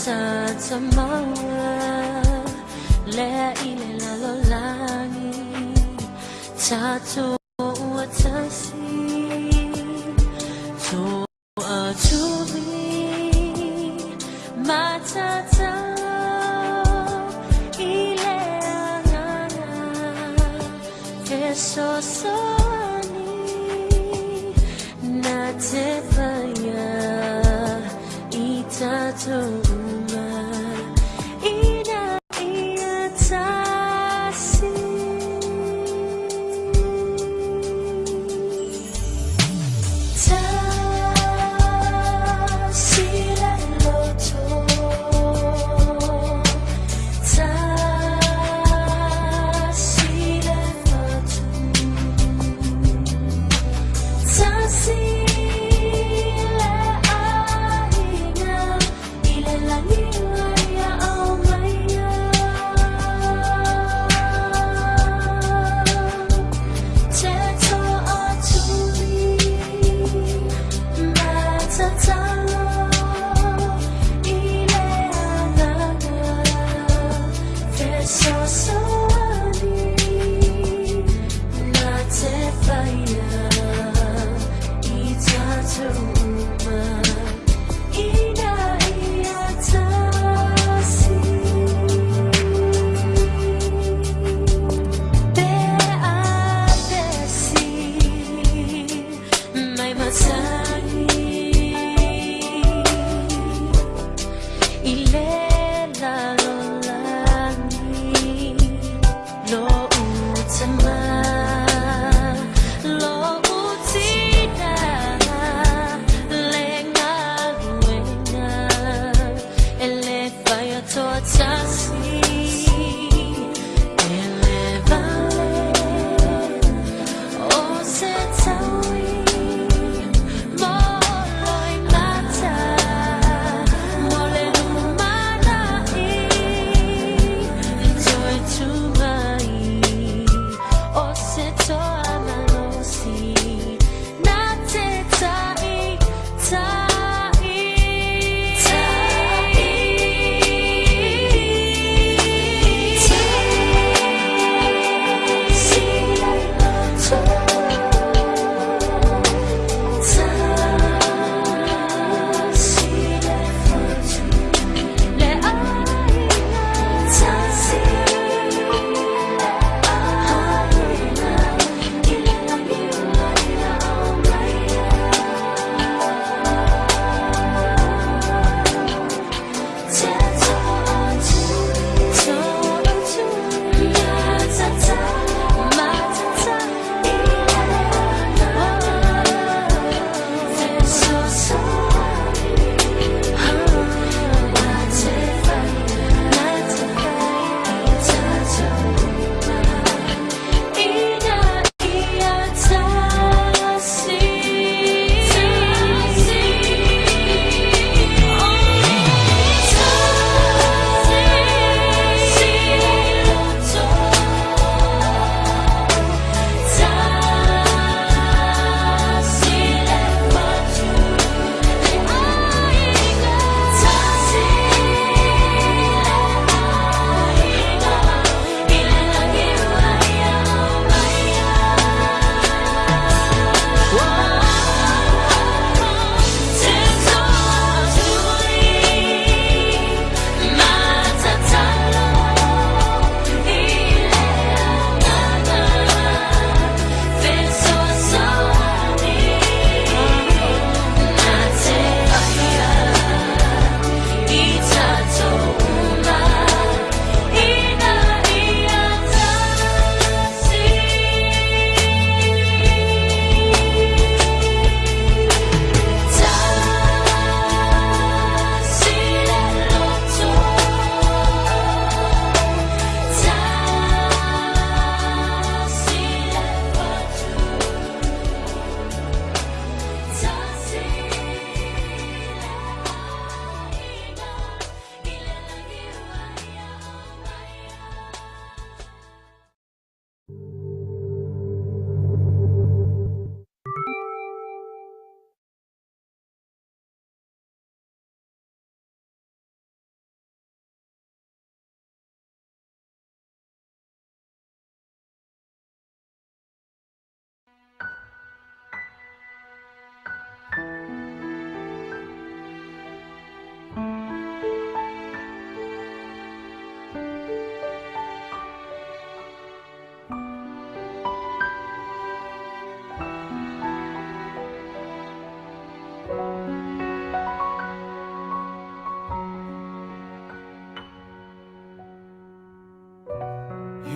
Tatamawa le ile la lolani tato atasi to atuli matata ile angana keso soani natefaya itato Ile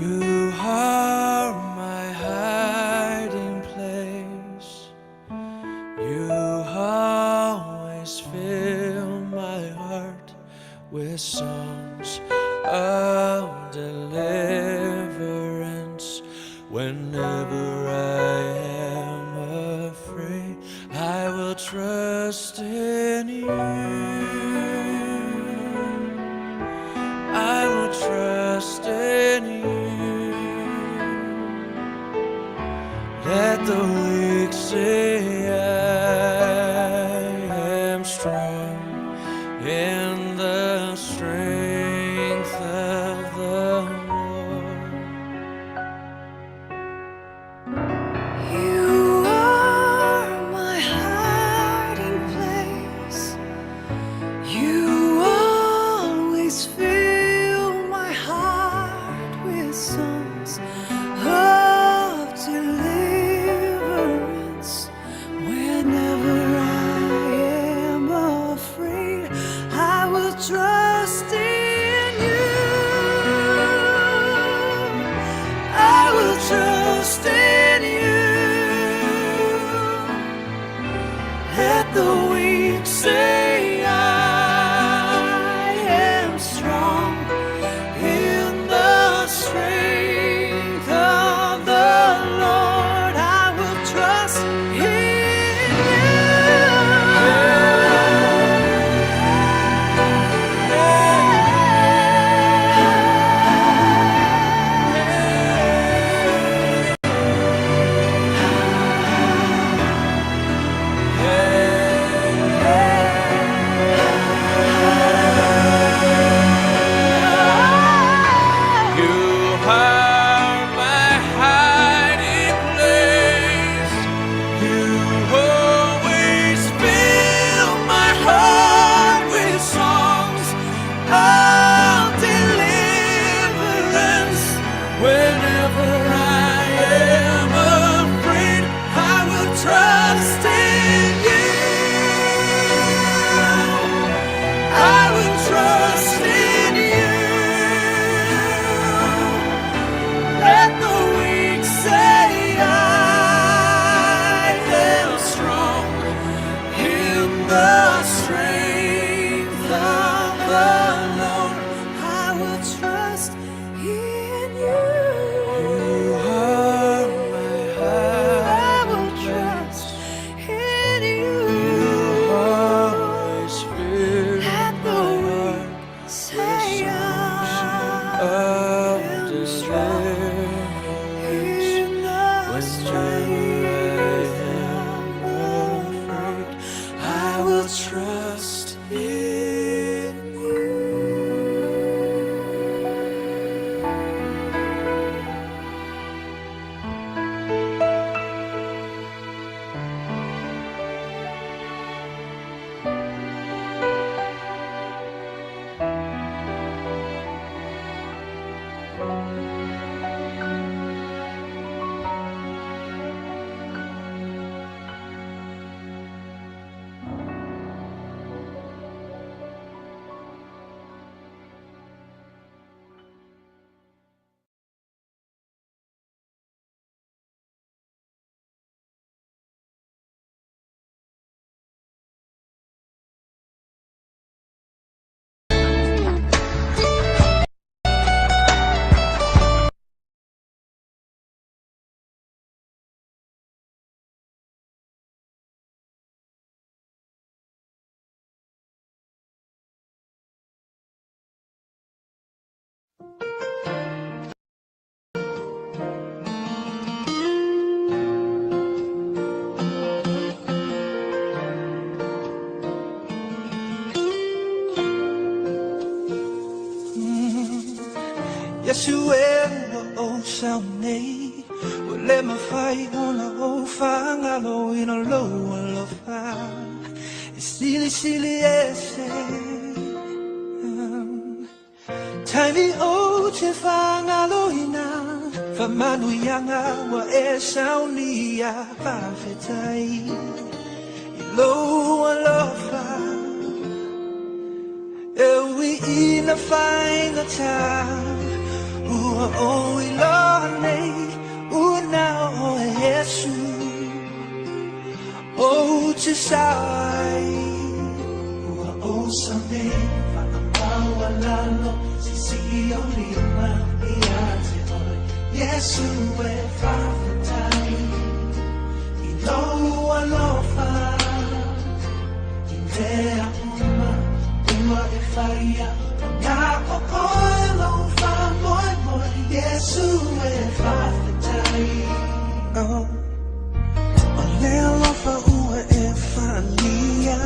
You are my hiding place. You always fill my heart with songs of deliverance. Whenever I am afraid, I will trust in you. I will trust in you. Let the weak say I am strong in the strength of the Lord. You are my hiding place. You always fill my heart with songs of deliverance. Whenever I am afraid, I will trust in you. I will trust in you. Let the weak say I am strong in the strength of the Lord. I will trust in You are my hiding place. You always fill my heart with songs of deliverance. Whenever I am afraid, I will trust in you. I will trust in you. Let the weak say I am strong in the strength of the Lord. I will trust in you. You are my I will hiding trust place. in you. You always fill Let the my weak heart say of I am strong deliverance. in the Whenever I strength am of the afraid, Lord. I will trust in you. Yes, you will, oh, someday. Well, let me fight on the whole fang, I know in a low one love. It's silly, silly, yes, Tiny old fang, I know ina. For Manu Yanga, what is Saunia, Failauga, low one love. We in a fine time. ua o I loa nei, una o Yesu, o te sai. Ua o Sunday, whakamaua lalo, sisi o lima I a te oi. Yesu e whawhatai, I loa lofa, I mea uma, ua e whaia, ngā o koe lofa moi moi, Yesu e whawhatai. O lea lofa ua e whania,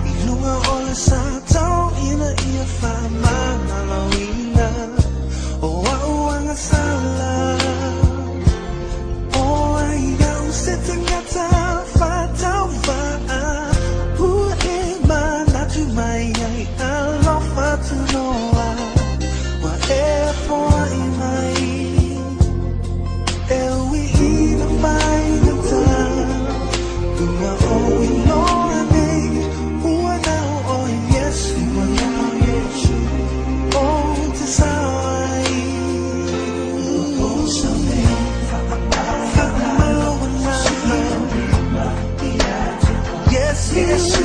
I lunga o le sātau ina ia whamana lawina, o auanga sala. O ai au se tangata whatau waa, ua e manatu mai ai alofa tunoa, wa e poa I mai, e ui ina whainata, ua o I loa nei, ua nau o Yesu, o te sawai, o Sunday, whakamaua nā, yes, Yesu,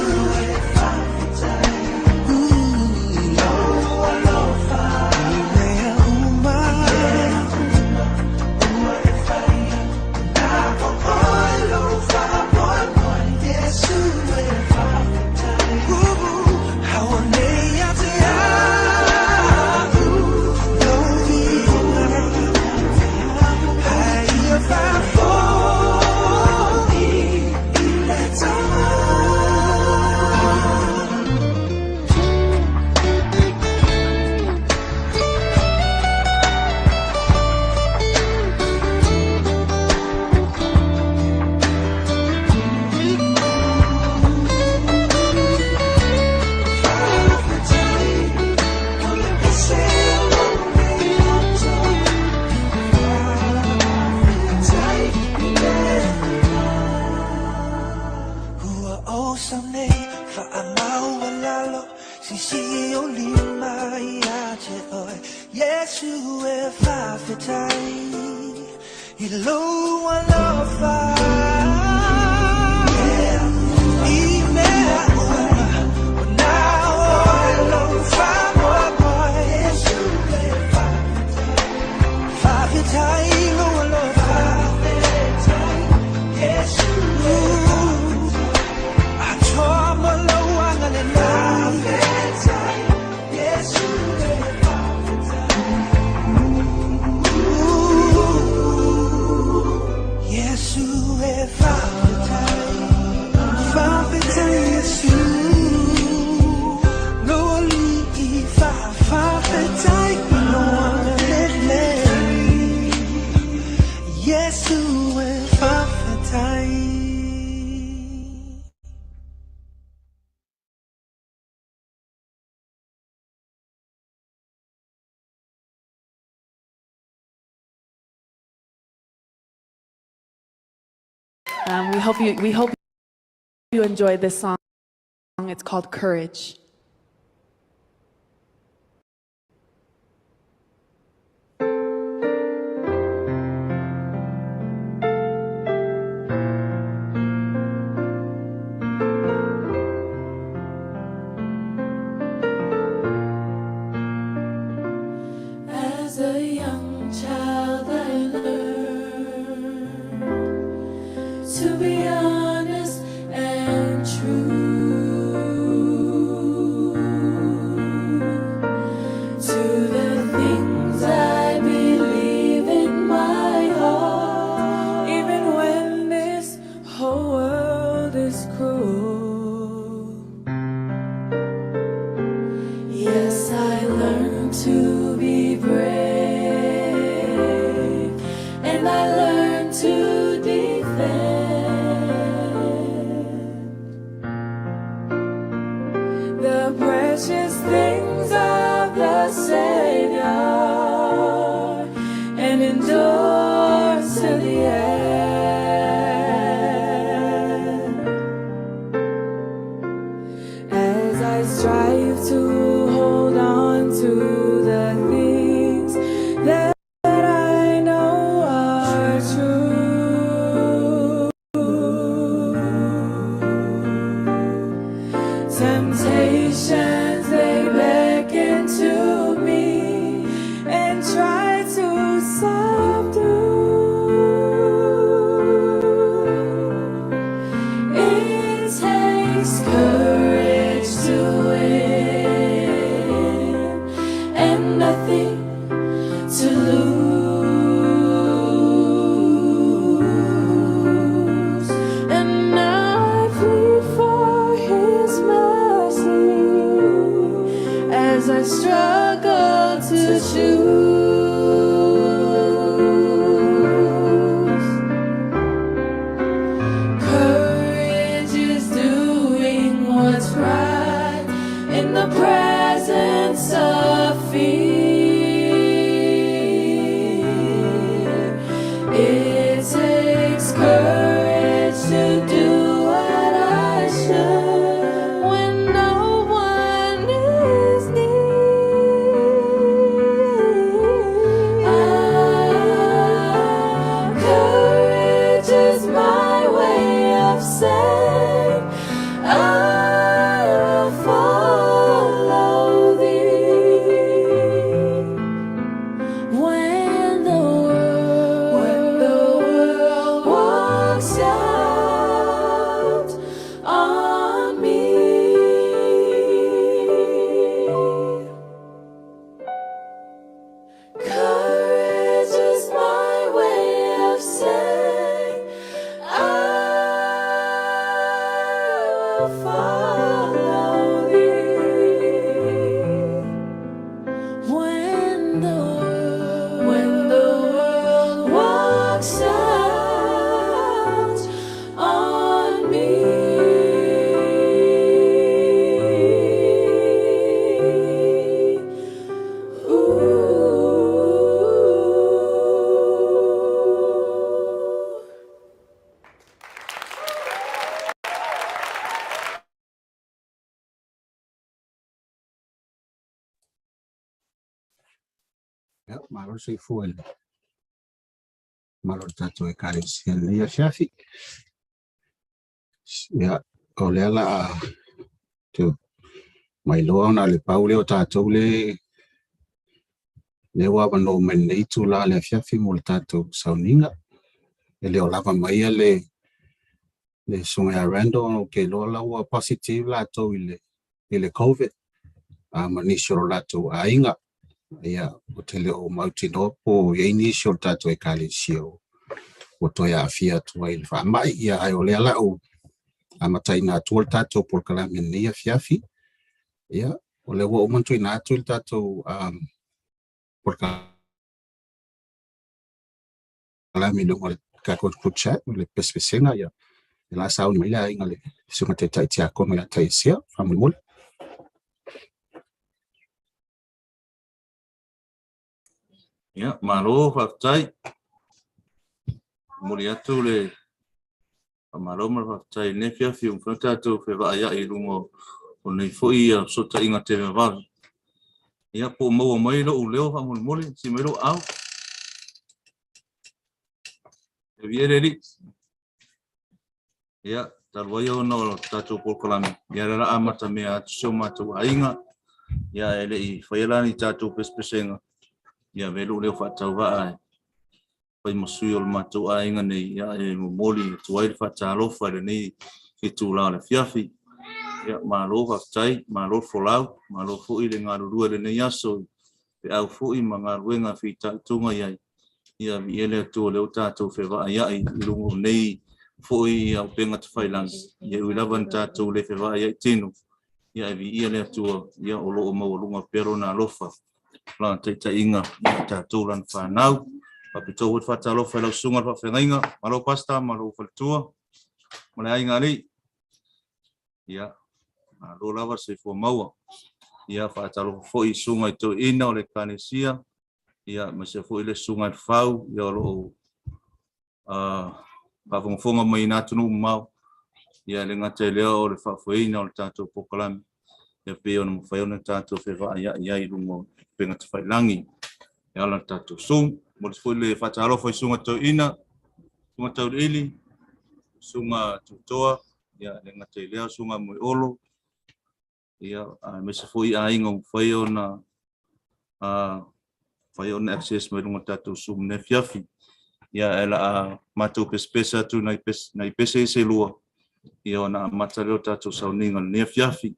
We hope you enjoyed this song. It's called Courage. As a young child, I learned to be honest and true to the things I believe in my heart, even when this whole world is cruel. Yes, I learned to be brave, and I learned to defend the precious things of the Savior and endure to the end. As I strive to hold on to the things nothing to lose, and I plead for His mercy as I struggle to choose. Courage is doing what's right in the presence of fear. It takes courage to do what I should when no one is near. Courage is my way of saying I will follow Thee. When the world walks out on me, courage is my way of saying I will follow Thee. When the world walks out on me. Ja, malo sei fuel. Malo tato e kare sian ia shafi. Ja, o le ala tu mai loa na le paule o tato le wa no men nei tu la le shafi mo le tato sauninga. Le o lava mai le sunga rando ke lo la wa positive la to ile COVID. Manisho la to ainga. Ia o te leo mauti no po ia inisio tato e kale sio o toia afia tua il fa mai ia ai o le ala o amatai na tuol tato por kalami nia fiafi ia o le wo mantu na tuol tato por kalami no ka ko chat le pespesenga ia la saun mai la inga le suma te tai tia ko mai tai sia famul Ya, malo faktai. Muriatu le malo mal faktai ne fia fium fata tu fe va ya I lungo o nei foi a sota inga te va. Ya po mo mai lo u leo fa mul si me lo au. E viere ri. Ya, talwayo no tatu por kalami. Ya la amata me a soma tu ainga. Ya ele I failani tatu pespesenga. Ya velu leo fatau va pai masui o matou ainga nei ya e moli tuai fatalo fa nei ki tu la fiafi ya malo fatai malo folau malo fu I le ngaru le nei aso pe au fu I manga ruenga fita tunga ya ya viele tu le tato fe va ya I lungo nei fu I au penga te failang ya ulavan tato le fe va ya tinu ya viele tu ya o lo mo lunga pero na lofa la te inga ta tulan fa nau Aperila would fatalo fellow sunga fa fenga malo pasta malo faltua mala inga ri ya lo lava se fo maua ya fatalo fo I sunga to ina o le kanesia ya ma se fo ile sunga fau ya lo ba fonga mai na tunu mau ya le ngate le o le fa fo ina o le tato pokalam ya pe on fa ona tato fe va ya I lungo penga te failangi ya la tato sung mo foi le fatalo foi sunga to ina sunga to ili sunga tutoa ya le ngate le sunga mo olo ya me se foi ainga foi ona access me lunga tato sum ne fiafi ya ela matu pespesa tu na pese se lua ya ona matareo tato sauninga ne fiafi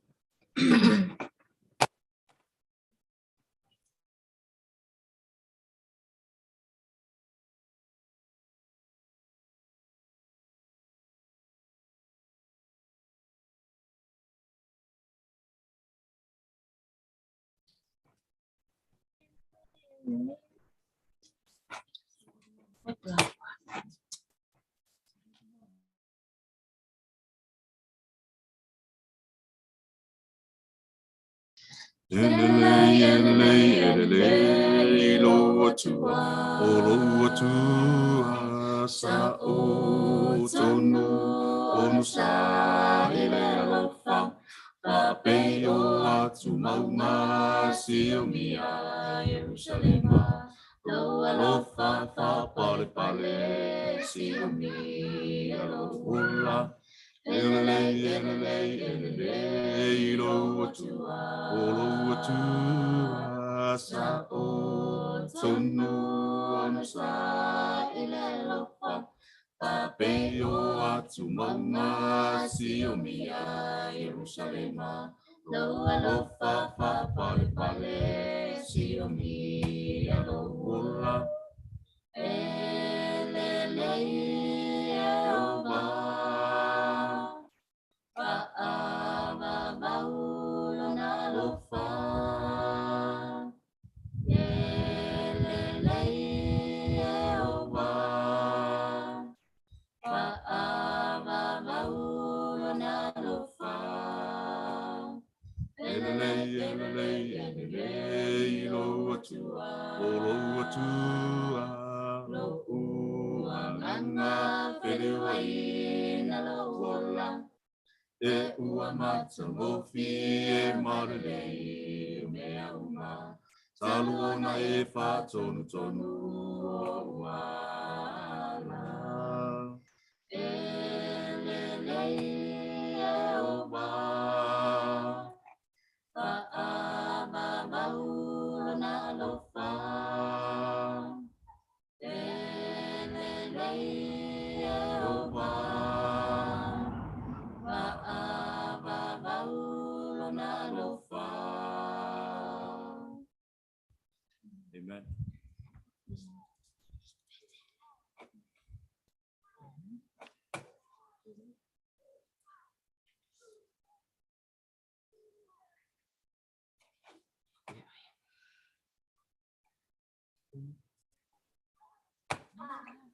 Amen.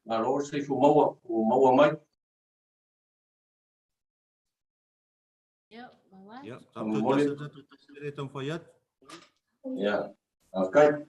Lord, say for more mic. Yep. Morning. Satu fayat. Yeah. Okay.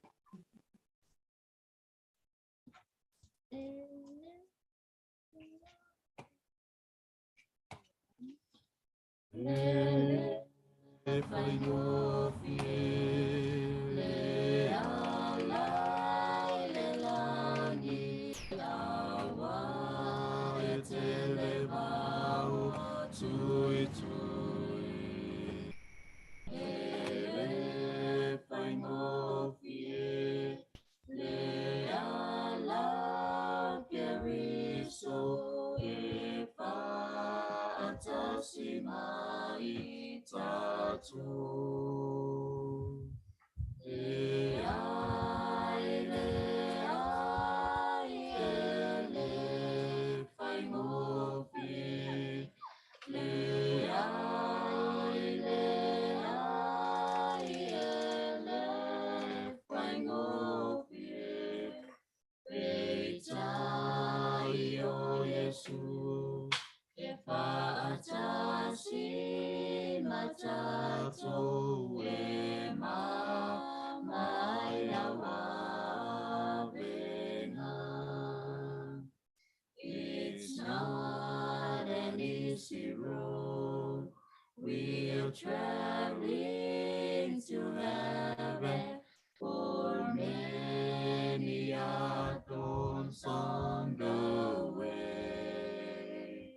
It's not an easy road. We are traveling to heaven, for many are thorns on the way.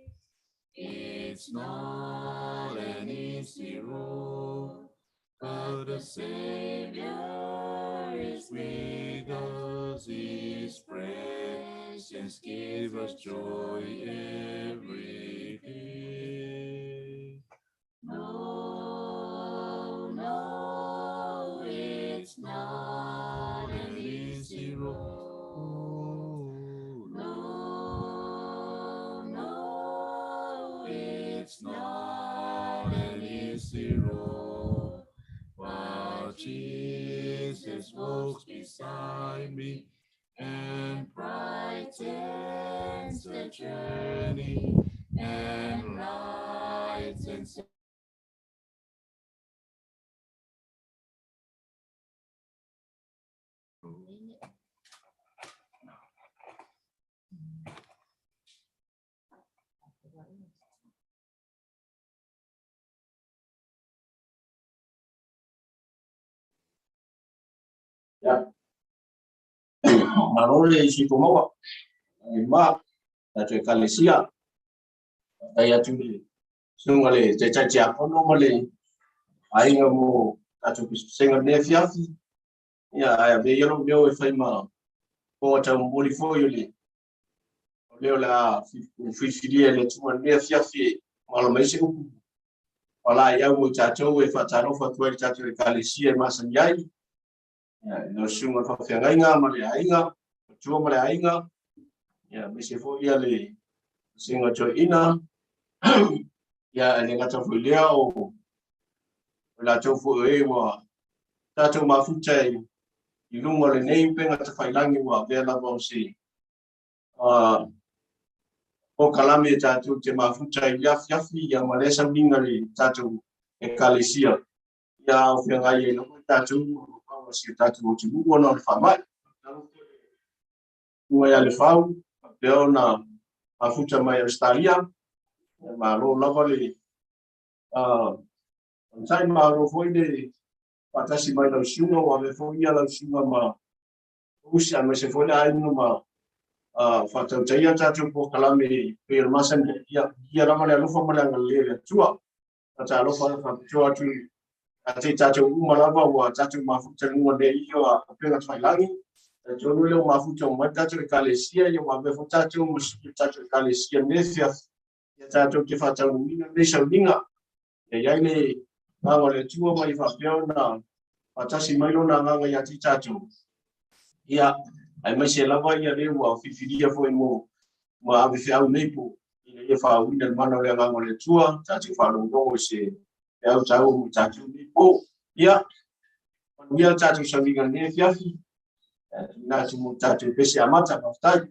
It's not an easy road, but the Savior is with us. His presence gives us joy every day. No, no, it's not an easy road. No, no, it's not an easy road. But Jesus Christ walks beside me and brightens the journey and lights and Ya. Marole si kumawa. Ma na te kalesia. Ai atu sungale te chacha kono male. Ai ngamo atu senga ne fiafi. Ya ai be yelo meu e fai ma. Ko ta mboli fo yole. Leo la fifilia le tuma ne fiafi. Malo mai se ku. Wala ya mo chacho e fa tano fa tu chacho e kalesia ma sanjai. Ya no sunga fa fianga male ainga. Chua male ainga. Ya me se fo ya le singa cho ina. Ya le ngata fo leo la cho fo e wa ta cho ma fu chai I lungo le nei penga te whailangi wa vela wa si o kalame tatu te ma fu chai yafi ya malesa minga le tatu e kalesia ya o whianga i e no tatu o si tatu o te mugo no le whamai ua ya le whau peo na ma fu chai mai Australia ma lo lava le sai ma lo foi de patasi mai la usunga wa me foi ya la usunga ma usia me se foi ai no ma fatau taia tatu po kalame pe masan ya la mala lo fa mala ngale tua ta lo fa tua tu ate tatu malava wa tatu ma fu tatu mo de io a pe na Thailangi jo no le ma fu tatu ma tatu kalesia yo ma me fu tatu mo tatu kalesia nesia ya tatu ke fatau mina ne shalinga ya ile ma le tua mai fa pe na patasi mai lo na nga ya ti tatu ia ai mai se lava ia le wa fifiria foi mo ma ave fe au nei po ia fa winda mana le nga le tua tatu fa lo ngo se e au tau tatu ni po ia tatu sa vinga ne fiafi na tu mo tatu pese amata pa tai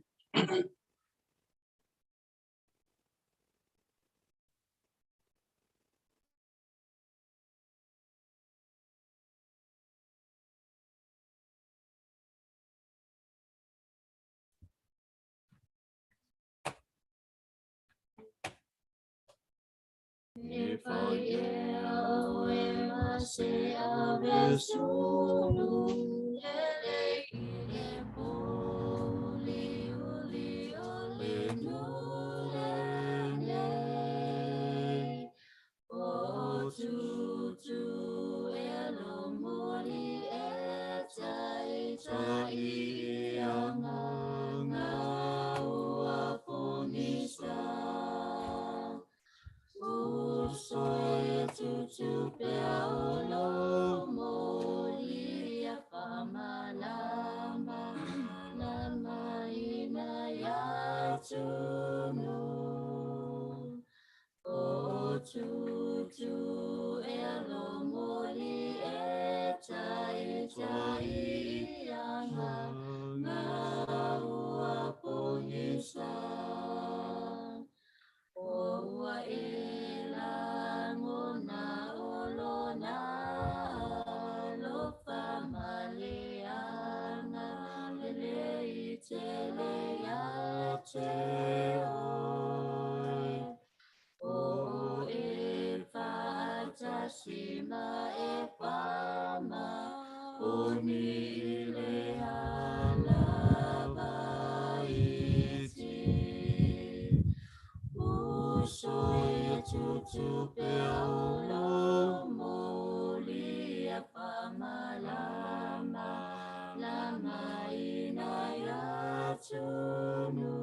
if I say ave sunu ele poli uli ole nule o tu elo moli etai tai anga ua ponisa Usoe tupe aulo moli apamalama lama ina ya tunu o tu elo moli etai tai anga ua ponisa Oa elangona olona lofa maleana lele itele ya te o e fatasima e pama oni le alaba iti Usoe tupe aulo moli apamalama lama ina ya tunu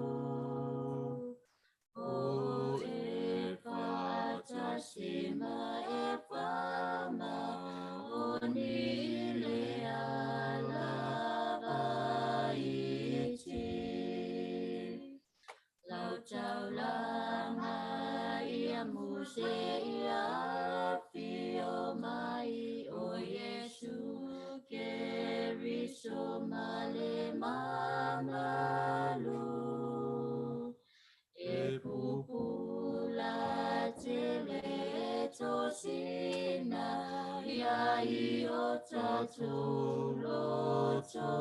male mamalu e pupula tele tosina ia I o tatu loto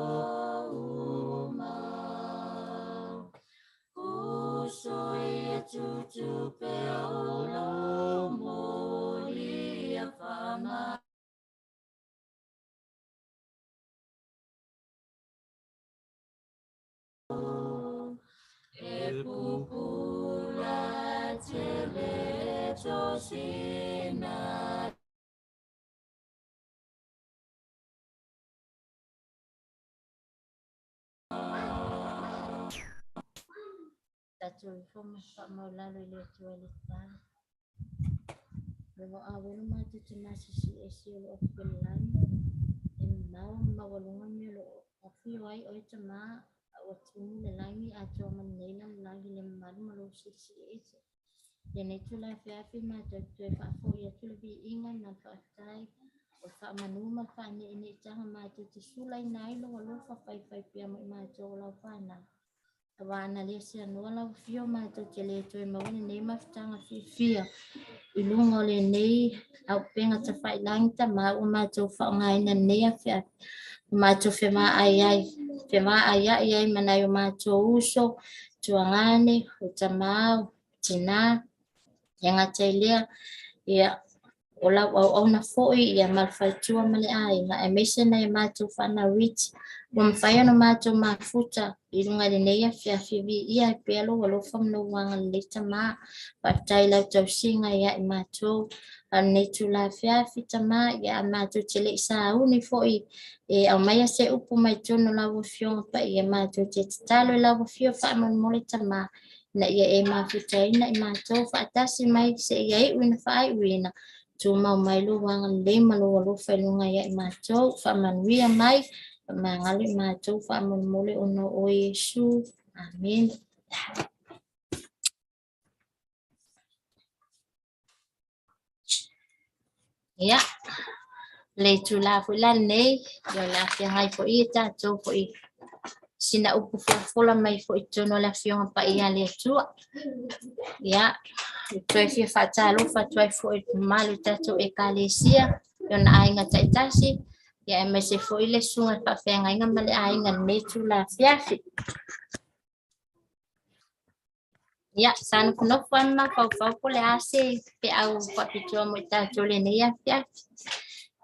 uma uso ia tutu pe olo moli a fama e pupula tele tosina tatu forma maulalo ile tualita Luego abuelo matu tina sisi esi lo opelan mau mawalungan yo lo ofi wai oi tama watu le langi ato manela langi le mar malo sisi esi Dene tula fiafi matu tu fa fo ya tula bi inga na fa tai o fa manuma fa ni tanga matu tisulai nai lo lo fa fai pia matu lo fa na Wana lesia nola fio matu tele to mawani nei maftanga fia ilungo le nei au penga ta fai lang ta ma o matu fa ngai na nei afia matu fe ma ai mana yo matu uso tuangane utamau tina yanga tailia ya ola au na foi ya malfaitua male ai na emission na matu fa na rich Mfaya no mato mafuta ilunga leneya fia fibi ia pelo walo fam no wanga leta ma patai la tausinga ya mato anetu la fia fita ma ya mato chele sa uni foi e au maya se upu mai tono la fion pa ya mato talo la fio fa mon moleta ma na ya e mafuta ina mato fa tasi mai se ya win fa wina tu mau mai lu wanga le malo walo fa lunga ya mato fa man ria mai Mangali matu fa mule ono o Yesu. Amin. Ya. Leitu la fulan nei, yo la fi hai fo ita to fo I. Sina upu fola mai fo ito no la fiona pa ia le tu. Ya. Toi fi fatalo fa toi fo malu tato e kalesia. Yo na ainga taitasi. Ya me se foi le sunga pa fenga inga male ainga netu la fiafi. Ya san kuno fama fa le ase pe au faʻapitoa mo tatou lenei a fiafi.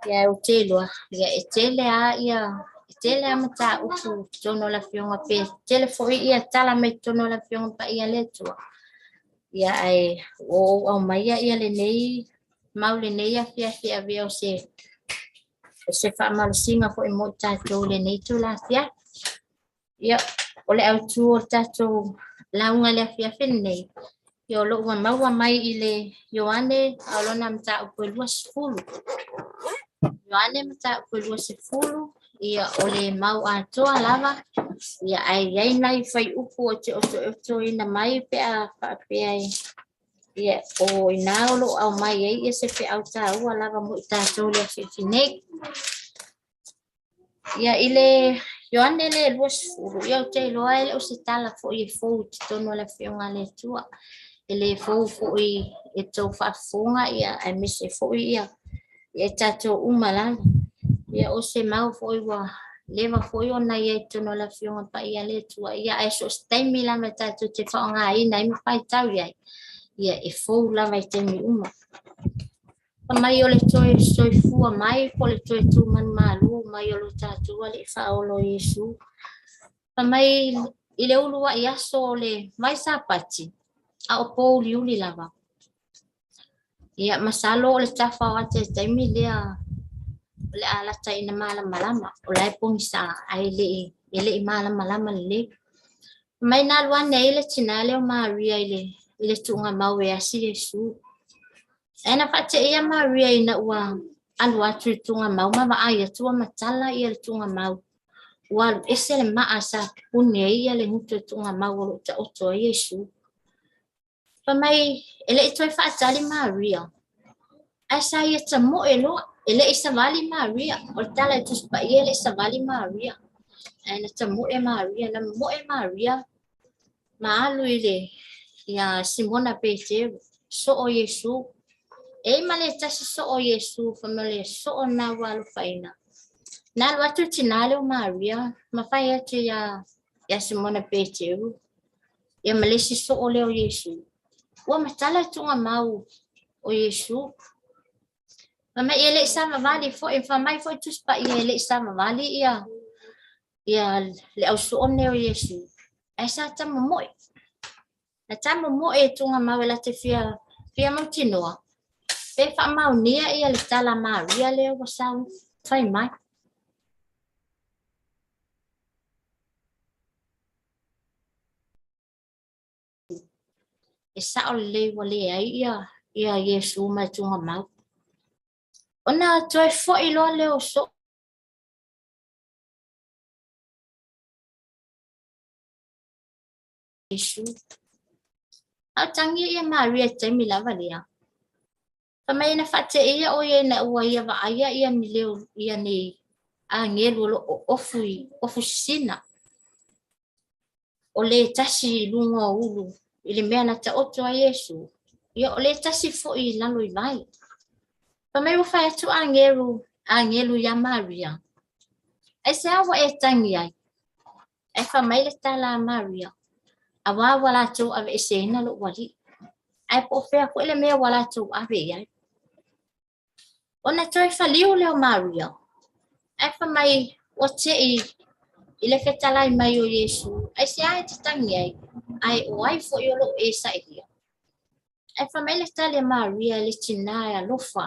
Ya utelo ya etele a ia etele a mata upu tono la fionga pe tele foi ia tala me tono la fionga pa ia letua. Ya ai o mai ia lenei mau lenei a fiafi a veo se fa mal singa fo mo tatou lenei tu la fiafi. Ya ole au tu tatou launga le fiafi nei. Yo lo wa maua mai ile Yoane alona mta upelua sifulu. Yoane mta upelua sifulu ia ole mau atoa lava ia ai nai fai upu o ina mai pe a pe ai ia o ina lo au mai ai se pe au ta u lava mo tatou le finei. Ia ile Yoane le lua sifulu ia te loa ele o se tala fo I fo tono la fionga le tua. Ele fo e tau whaafonga ia ai mese fo ia e tato umalana ia o se mau fo wa leva fo o na ia tono la fionga pa ia le tua ia ai so staimi la me tato te whaonga ai nai me pai tau ia e fo la vai te mi uma pa mai o le toi soi fua mai po le toi tu man malu mai o le tato le whaolo Yesu pa mai I le ulua ia so le mai sa pati a o pou liuli lava. Ia masalo o le tafa o ate taimi lea le alata ina malama o lai pongi sa ai le I malama le. Mai na lua nei le tina le o Maria ile tunga mau e asi Yesu. Ena fate ia Maria ina ua alu atu tunga mau ma ai atua matala ia le tunga mau. Ua ese le maa sa pune ia le hutu tunga mau o ta oto Yesu. Pamai ele itoi faatali Maria. Asa ia tamo elo ele isa vali Maria. O tala tus pa ele isa vali Maria. na tamu e Maria na mo e Maria maalu ile ya Simona Petero so o Yesu e male tasi so o Yesu famale so o na walu faina na watu tinale o Maria mafaya te ya Simona Petero ya male si so o leo Yesu wa matala tunga mau o Yesu mama ele sama vali fo e famai fo tus pa ele sama vali ya le au so o leo Yesu esa tama moi na tama moi tunga mau la te fia mau tinoa pe fa mau nia ia le tala Maria leo wasau fai mai esa o le wale ai ia Yesu mai tunga mau ona toi fo i lo leo so Yesu au tangi ia Maria te mi lava lea Pamai na fate ia o ia na ua ia wa aia ia ni leo ia ni a ngelu lo ofu sina o le tasi lunga ulu ili mea na ta oto a Yesu ia o le tasi fo i lalo i vai pamai ufa e tu a ngelu ya Maria e se awa e tangi ai e pamai le tala Maria a wala tu ave e se ina lo wali ai po fea ko ele mea wala tu ave ia ona toi faliu leo Maria ai fa mai o te i le fetalai mai o Yesu ai se ai te tangi ai o ai fo i lo e sa ia ai fa mai le tale Maria le tina ya lofa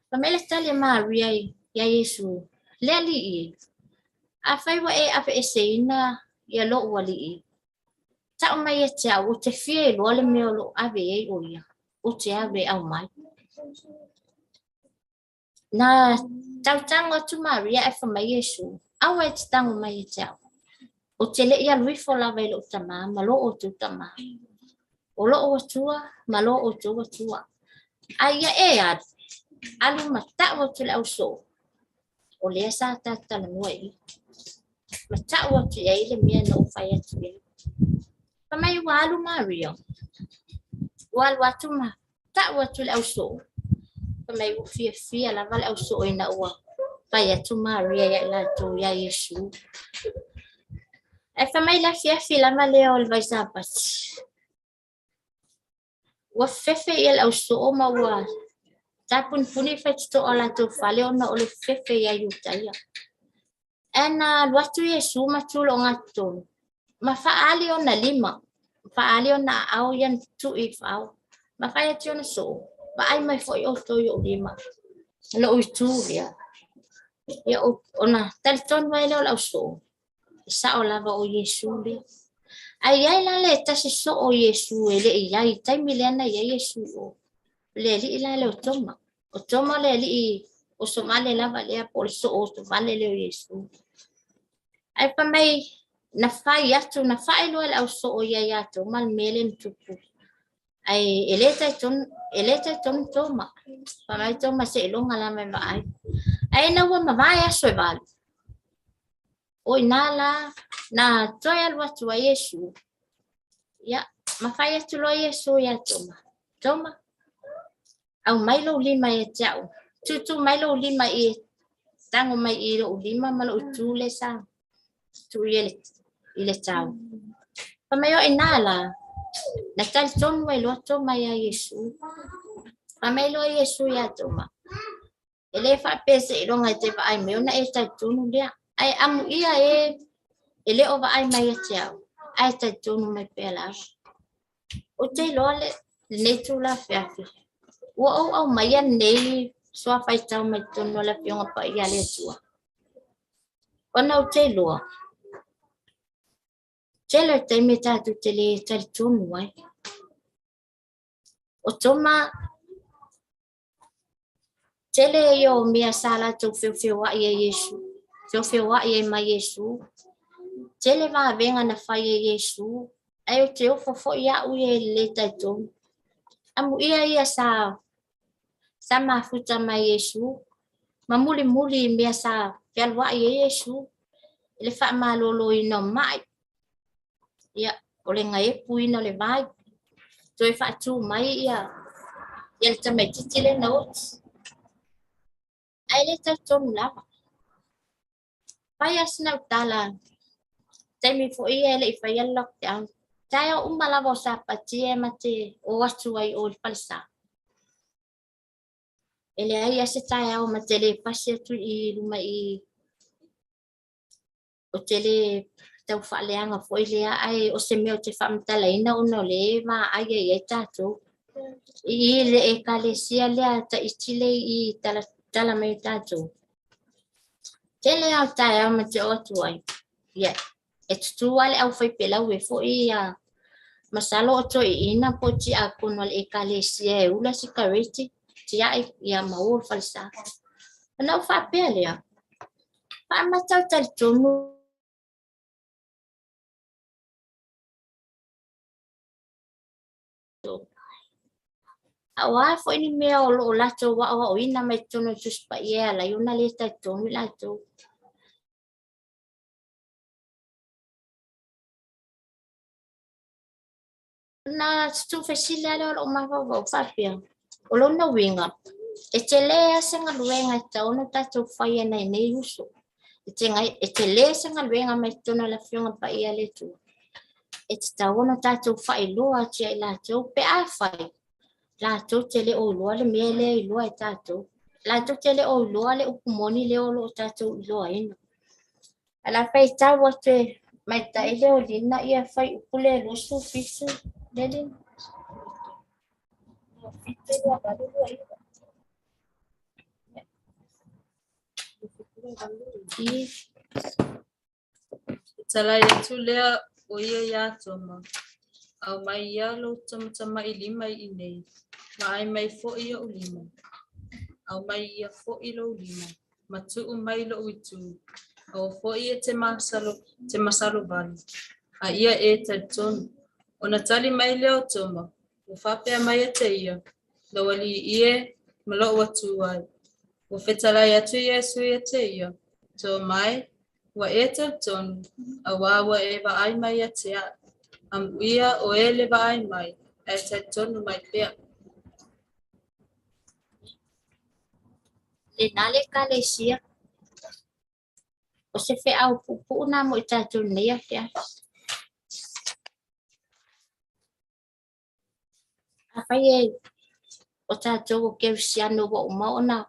fa mai le tale Maria ya Yesu le ali i a fai wa e ape e seina ya lo wali i ta mai e te o te fie lo le me lo ave e o ia o te ave au mai na tau tu Maria e fa mai Yesu au e te tango mai e te o te le ia lui fo lava i lo tama ma lo o tu tama o lo o tua ma lo o tu tua ai e ad alu mata o tu le so o le sa ta ta le noi mata o tu e le mia no fai atu pa mai wa alu Maria wal watu ma ta o tu le so pa mai o fia lava le so ina o fai atu Maria ya la tu ya Yesu e fa mai la fia la ma le o le vai sapat wa fefe il au so ma wa tapun puni fa to ala to fale ona o le fefe ya yutaya ana watu Yesu ma tulo ngaton ma fa ali ona lima fa ali ona au yan tu if au ma fa ya tio so ba ai mai fo yo to yo lima lo tu ya ona tal ton vai lo au so sa ola va o Yesu le ai la le tasi so o Yesu ele ai tai milena ya Yesu le li la le o toma le li o so male la vale por so o so vale le Yesu ai pa mai na fai atu na fai lo au so o ya to mal melen tupu ai eleta ton toma pa mai toma se longa la mai ai na wa ma vai aso val o nala na toya lo tu Yesu ya mafaya tu lo Yesu ya toma au mai lo lima e tau tu mai lo lima e tango mai e lo lima ma lo tu le sa tu ile tau pa mai o inala na tal ton mai lo toma ya Yesu pa mai lo Yesu ya toma ele fa pese lo ngai te ai me ona e ta tu no dia ai amu ia ele o va ai mai e tau ai ta tu no mai pela o te lo le tu la fiafi o mai nei so fai tau mai tu no la fionga pa ia le tua ona o te lo te me ta tu te le ta tu no ai o toma tele yo mia sala tu fio wa ia Yesu fio wa ia mai Yesu tele va venga na fai Yesu ai o te fo ia u ia le ta tu amu ia sa sama futa mai Yesu mamuli mea sa Pia wa Yesu. Le fa malolo ino mai. Ia ole ngai puina le vai. Toi fa tu mai ia. Ia le tamai titile notes. Ai le tatom lava. Pai asna utala. Temi fo ia le fa ia lockdown. Taya umalava sa patie mate o watu ai o le palsa. Ele ai ase taya o matele pasi tu I luma I o tele tau whaaleanga fo ile ai o se meo te whamtala ina ono le ma ai e tato. I le e kalesia lea ta itile I tala mai tato. Tele au taya o mate o atu ai. Ia, e tutu ale au whai pelau e fo ia masalo o toi ina po ti a kono le kalesia e ula si kareti. Ti ai ia maur falsa. Ana fa pelea. Pa matau tal tonu awa fo ini mea o lo lato wa o ina mai tono just pa ia la yuna le ta tonu lato. Na stu fesile le o ma va fa pia. O lo na winga. E te lea senga luenga ta ono tato fai na nei uso. E te lea senga luenga mai tono la fionga pa ia le tu. E te ta ono tato fai loa tia lato pe a fai. Lato te le o loa le mea le I loa e tato. Lato te le o loa le upumoni le o lo tato I loa ino. Ala fai tawa te mai ta ile o lina ia fai upule lusu fisu le lina. Fitu loa balu loa ino. Tala yetu lea o ia toma. Au mai ia lo tama I lima I nei. Mai mai fo ia o lima. Au mai ia fo I lo lima. Matu mai lo itu. Au fo ia te masalo bali. A ia e te tonu. Ona tali mai leo toma. O whapea mai e te ia. Lo wali ie malo watu ai. O whetala atu Yesu e te ia. To mai wa e te tonu. A wawa e wa ai mai e te a. Am ia o ele wa ai mai. E te tonu mai pea. Le nale kalesia. O se fe au pupu na mo I tato nea fea. A fai e o tato o keusiano wa umaona.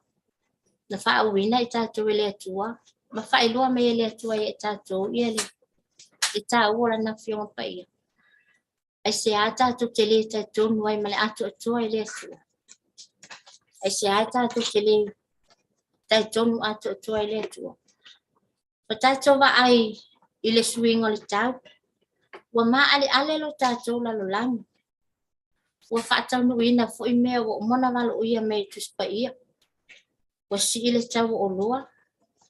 Na fa awina I tato ele atua. Ma fa ilua me ele atua I tato I ele. I ta ora na fionga pa ia. Ai se a tato te le tato nuai male atu atua ele atua. Ai se a tato te le tato nu atu atua ele atua. O tato wa ai I le swingo le tau. Wa ma ale lo tato la lo lama. Wa fa tau nu ina fo I mea wa mona walo ia me tuspa ia. Wa si ile tau o loa.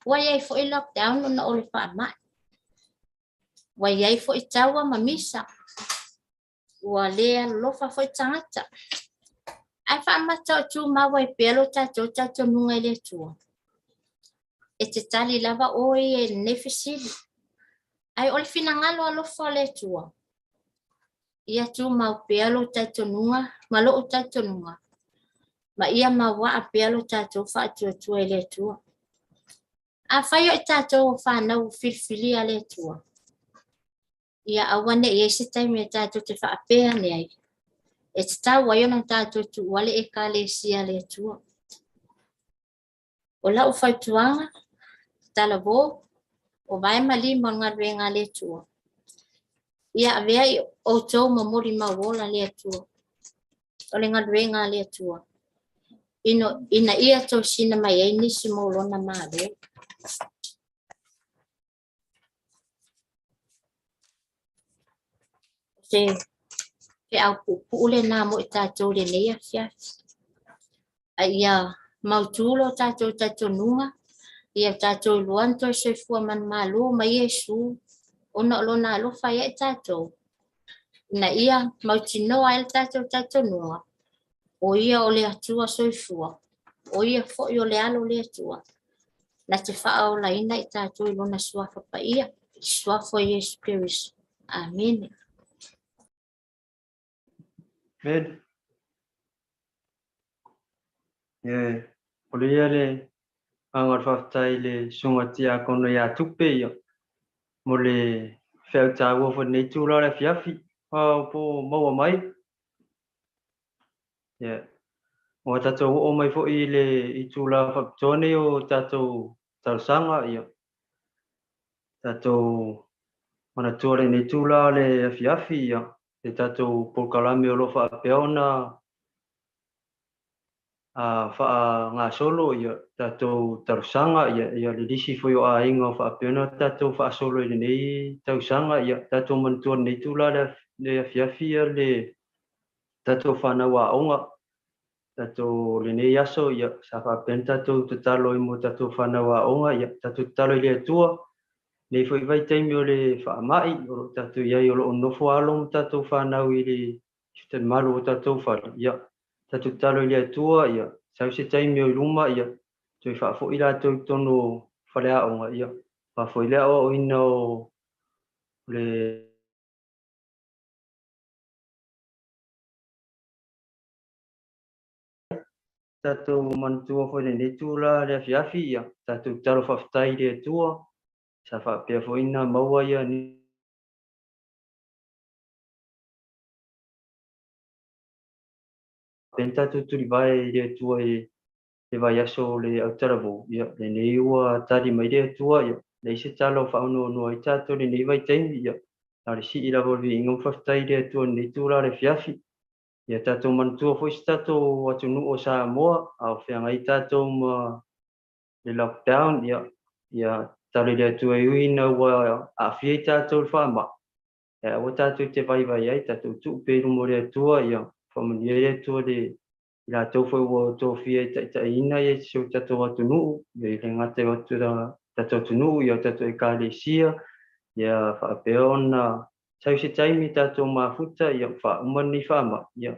Wa iai fo I lockdown na ole fa mai. Wa iai fo I tau ma misa. Wa lea lofa fo I tangata. Ai fa mata tu ma wa pelo tato nunga ile tua. E te tali lava oi e nefisili. Ai ole fina ngalo alofa le tua. Ia tu ma pelo tato nunga, malo tato nunga. Ma ia ma wa pelo tato fa tu ile tua. A fai o tato fa na filfili ale tua. Ia awane e se taimi tato te fa apea ne ai. E te tau wa yona tato tu wale e kale si ale tua. O la o fai tuanga, tala bo, o vai mali mo ngā renga le tua. Ia avea I o tau mamori ma wola le tua. O le ngā renga le tua. Ina ia tau sina mai e nisi mo lona maa le. Se au pupu le nā mo I tātou le leia fia. Ia mautulo tātou nunga. Ia tātou luanto se fua man malu ma Yesu. Ona lona alo fai e tātou. Na ia mautino ai tātou nunga. O ia o le atua soifua. O ia fo I o le alo le atua. Na te whaaolaina I tātou I lona suafa pa ia. Suafa Yesu Keriso. Amen. Amen. Ole ia le angar whaftai le sunga tia kono ia tupe ia. Mo le whau tā wofa nei tūra le fiafi. Po maua mai. O tātou o mai fo I le I tūra whapitone o tātou tausanga ia. Tātou mana tūre nei tūra le fiafi ia. Le tātou polkalame o lo whaapeona wha ngā solo ia tātou tausanga ia le disi fo o a inga o whaapeona tātou wha solo I nei tausanga ia tātou mantua nei tūla le fiafi ia le tātou whanau a onga tātou le nei aso ia sa whaapeona tātou tatalo I mo tātou whanau a onga ia tātou tatalo I le atua nei fo I vai teimi o le whaamai o tātou iai o lo onofo along tātou whanau I le malu o tātou whare ia tātou talo I le atua ia sau se taimi o luma ia toi whaafo I rātou tono whalea onga ia whaafo I lea o ina o le tātou mantua fo le tūla le afiafi ia tātou talo whaftai le atua sa whaapea fo ina maua ia ni penta tu turi vai le atua le vai aso le autaravo ia le nei ua tari mai le atua ia le se talo whaono no I tātou le nei vai teimi ia a le si I lavo vi ingam whaftai le atua nei tūla le fiafi ia tātou mantua fo I tātou atunu o Samoa au whianga I tātou ma le lockdown ia tali le atua I uina ua a whia I tātou le whaama ia ua tātou te vai vai ai tātou tupe mo le atua ia whamania le atua le I rātou fo ua tō whia I ina ia so tātou atunu ia le ngate watu tātou atunu ia tātou I kālesia ia whaapeona sau se taimi tātou mafuta ia whaumani whaama ia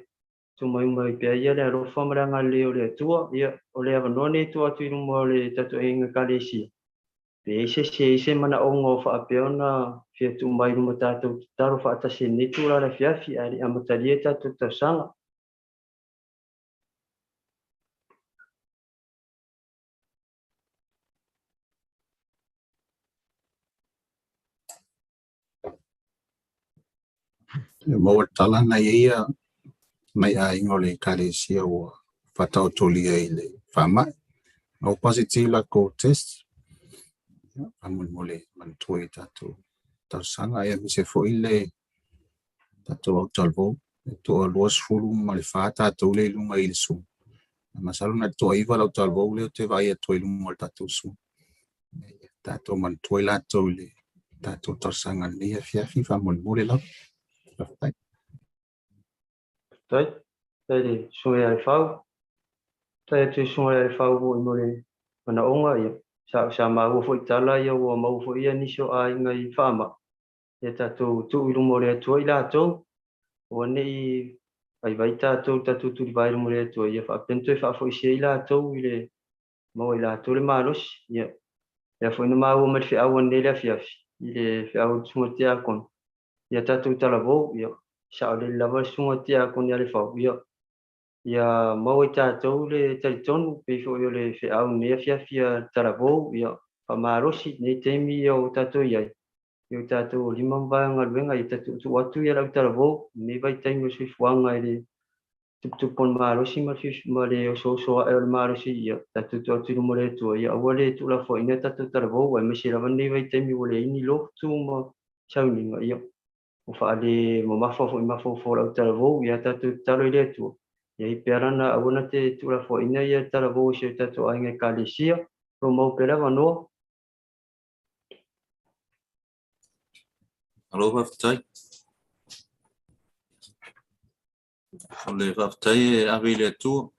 mai pia ia le alo whamaranga leo le atua ia o le avanone tua atu I mo le tātou inga kālesia pe se mana ongo whaapeona whia tu mai ruma tātou taro whaatase ne tūra le fiafi a le amataria tātou tausanga Maua tala na ia mai a ingo le kālesia ua whatau tolia I le whamai. Au positive la ko test. Amun mole mantua I tātou tausanga ia mi se fo I le tātou au talvo. To a luas fulu ma le wha tātou le lunga I le su. Masalo na to iwa lau talvo le te vai a toi lunga le tātou su. Tātou mantua I lātou le tātou tausanga nia fiafi whamon mole lau. tai le sunga ia le whau tai atu sunga ia le whau mo I mo le mana onga ia sa maua fo I tala ia ua mau fo ia niso a inga I whaama ia tātou tu ilu mo le atua I lātou ua nei vai tātou turi vai mo le atua ia whaapento I whaafo I se I lātou I le mau I lātou le mālosi ia ia fo ina maua ma le whiaua nei le afiafi I le whiaua sunga tia kono ia tātou tala vau ia sa o le lava sunga tia kono ia le whau ia mau I tātou le talitonu pe fo I le whiau nei afiafi tala vau ia whamārosi nei teimi ia o tātou iai ia tātou lima mbanga luenga I tātou tu atu ia lau tala vau nei vai teimi o sui fuanga I le tupon mārosi ma le oso a le mārosi ia tātou tu atu mo le tua ia ua le tu la fo ina tātou tala vau ai mesi lava nei vai teimi o le ini lotu ma sauninga ia o whaale mo mafo fo I mafo fo lau tala vau ia tātou talo I le atua ia I perana awana te tu la fo ina ia tala vau se tātou ainga kālesia ro mau pera wanoa Alo whaftai. O le whaftai e awi le atua.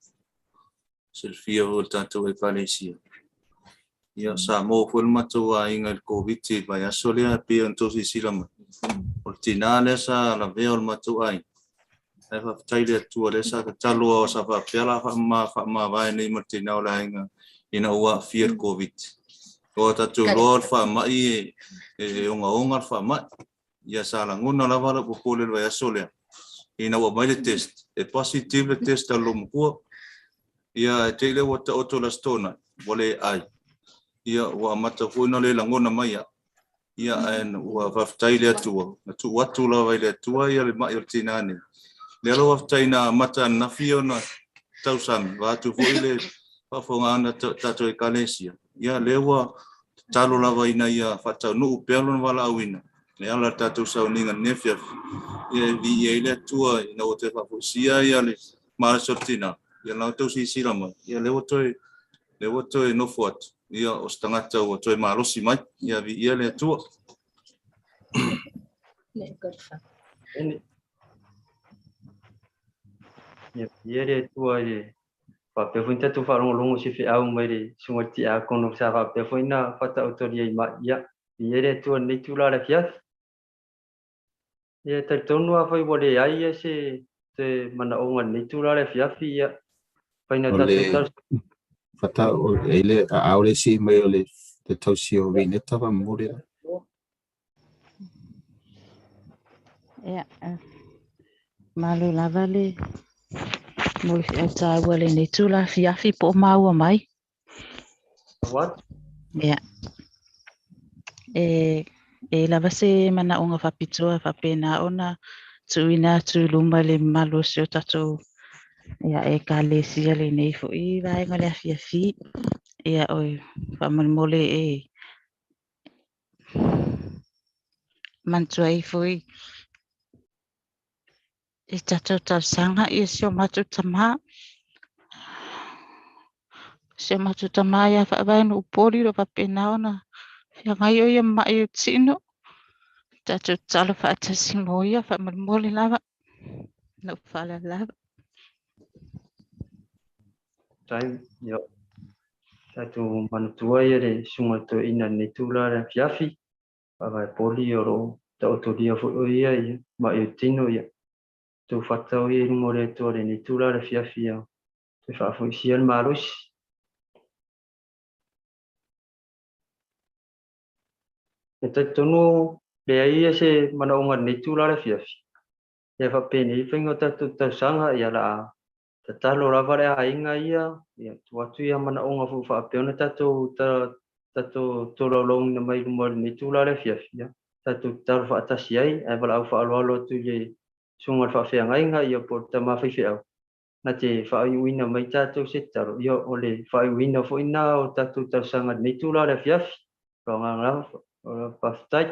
Silfia o tātou e kālesia. Ia sa mō whulmatu a inga il COVID vai aso lea pia antosi silama. O tina le sa la vea o matu ai. E whaftai le atua le sa ka talua o sa whapiala whaama vai nei martina o la inga ina ua fear COVID. O tatu lor fa mai e onga fa mai. Ia sala ngona lava la popole le ya sole. Ina wa mai le test. E positive le test alo mkua. Ia te le wata oto la stona. Wale ai. Ia wa mata kuina le langona mai ya. Ia en wa vaftai le atua. Na tu watu lava le atua ia le mai o tinane. Le alo waftai na mata na fio na tausami. Watu fo ile whafonga ana tato e kalesia. Ia lewa talo lava ina ia whatau nuu pealo na wala awina. Le ala tato sauninga nefia. Ia vi ia ile tua ina o te whafosia ia le mara sortina. Ia lau tau si sirama. Ia lewa toi no fuat. Ia o stangata o toi marosi mai. Ia vi ia le tua. Ia le tua le pe foi tu faron longo se fe au mai le sunga ti a kono sa va pe foi na fata autoria ma ia ia le tu nei tu la fias ia te tonu a foi wole ai se mana o nei tu la fias ia foi na O ta le tu tar fata o ele a aure si mai o le te tausi o vine tava mure. Ia, malu lava le mo e tai wale nei tula fiafi po maua mai. what Ia, e lava se mana onga faʻapitoa faapena ona tuina tu luma le malo se o tatou. Ia e kalesia lenei foʻi vaega le afiafi. Ia oe faamolemole e manatu ai foi e tatou tausaga ia se o matou tamā. Se o matou tamā ia faavae nuu poli lo faapena ona feagai o ia maʻi o tino. Tatou talo faatasimo ia faamolemole lava na faalalava. time ia tu mana tua ia le sunga to ina nei tu la fiafi va poli oro ta autoria fo ia ma eu tino ia tu fata o ia mo le to le nei tu la fiafi ia te fa fo sia maros e te tono le ia se mana o nei tu la fiafi ia fa pe nei fengo ta tu ta sanga ia la ta talo la vale a inga ia tu atu ia mana o fu fa pe ona ta tu ta to lo long na mai mo nei tu la fiafi ia ta tu ta fa ta siai e vala au fa lo tu le sunga fa fe ngai nga ia por ta ma fe fe au na te fa i wina mai ta tu se taro ia ole fa i wina fo ina o ta tu ta sanga nei tu la fiafi ro nga nga pa stai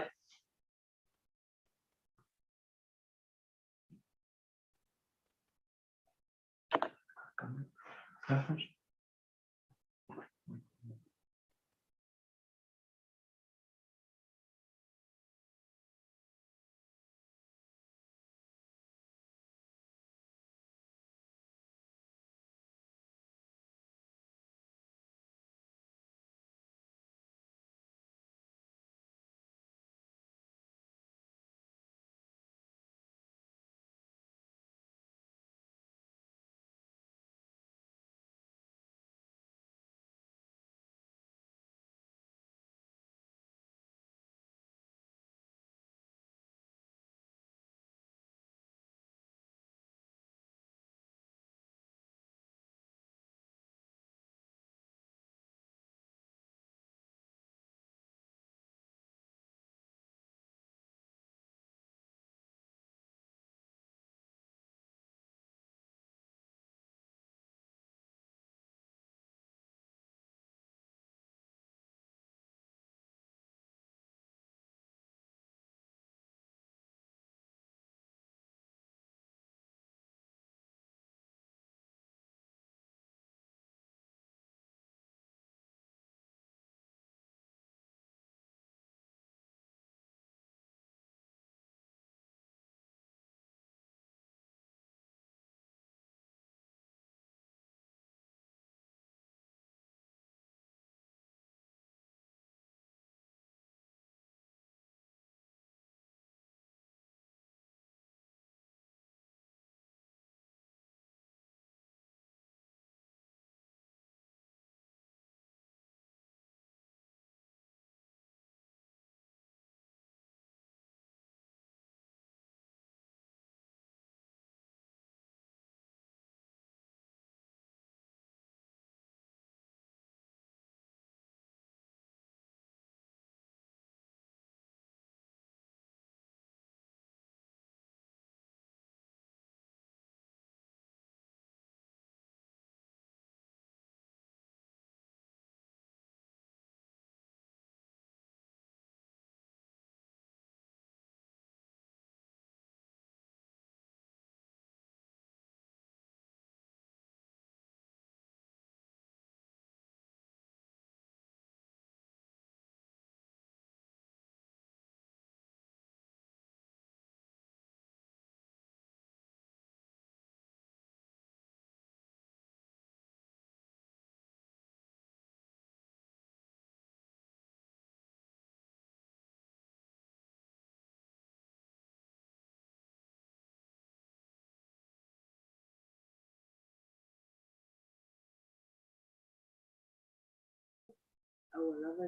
au lava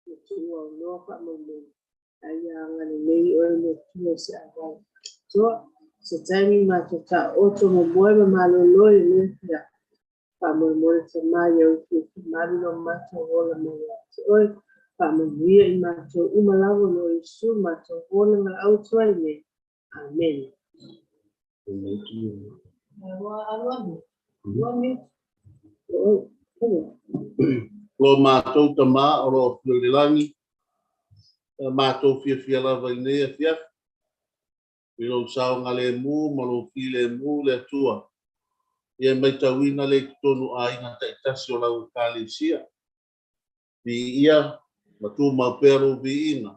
le tua no fa mo le ai anga le nei o le tua se ava so se tani ma ta o to mo mo ma lo lo le ya pa mo mo se mai o ki ma no ma to o la mo ya o pa mo via I ma to uma lavo no I su ma to o na au tsai ne amen Lo mātou ta mā o lo Florilangi, mātou fia lava I nei fia. I lo sao ngā le mū, ma lo fi le mū le tua. Ia mai tauina le tonu a inga taitasi o lau kālisia. Bi ia, ma tū maupero bi ina.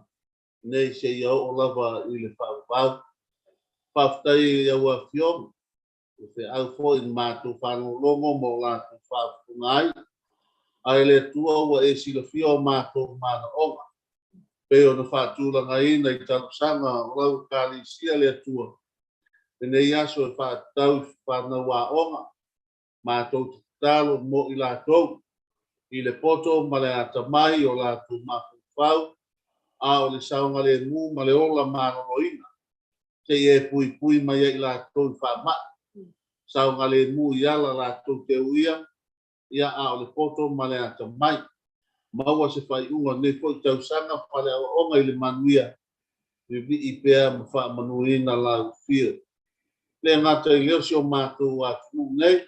Nei se iau o lava I le whaupau. Whaftai I au a fionga. Se au fo I mātou whanu longo mo lātou whaapungai. Ai le tua ua e sila fio mātou mana onga. Peo na whaatūlanga ina I talusanga o lau kālisia le tua. E nei aso e whaatau whanau a onga. Mātou te talo mo I lātou. I le poto ma le atamai o lātou mātou whau. A o le saunga le mū ma le ola mana loina. Te e pui pui mai I lātou whaamai. Saunga le mū I ala lātou te uia. Ia a o le poto ma le atamai. Maua se whai unga ne fo I tausanga whale a onga I le manuia. Vi I pēr ma wha manuina lau whia. Le ngata I leo si o mātou a tū nei.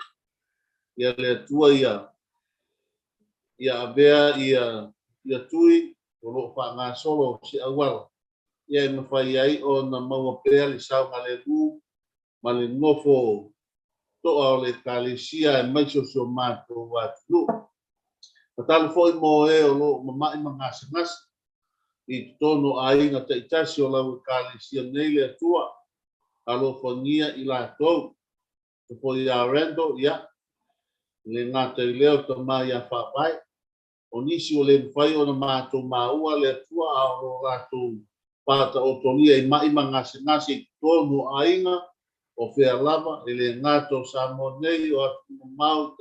Ia le tua ia. Ia avea ia tui. O lo wha ngā solo si awala. Ia I mawhai ai o na maua pēr I saunga le mū. Ma le nofo toa o le kālisia e maiso si o mātou a tū. Patalo foi mo e o lo mamai mangasa ngasa. I tono a inga taitasi o lau kālisia nei le tua. Alo whangia I lātou. Te foi a rendo, ia. Le ngata I leo ta mai a whapai. O nisi o le mwhai o na mātou maua le tua a o lātou pata o tonia I mai mangasa ngasa I tono a inga o whea lava. E le ngata o samo nei o atu mau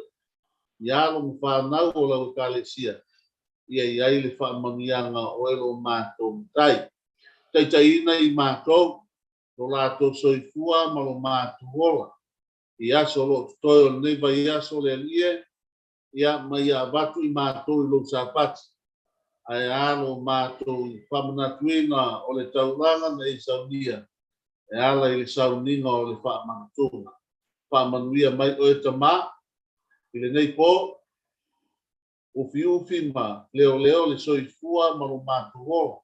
Ia lo whanau o lau kālesia. Ia iai le whaamanianga o elo mātou tai. Taitaina I mātou. Lo lātou soifua ma lo mātou ola. Ia so lo toi o neiva ia so le lie. Ia mai a batu I mātou I lo sapati. Ai alo mātou whamanatuina o le tauranga na I saunia. E ala I le sauninga o le whaamanatuna. Whaamanuia mai o e tamā. I le nei po, ufi ma leo le soifua ma lo mātou ola.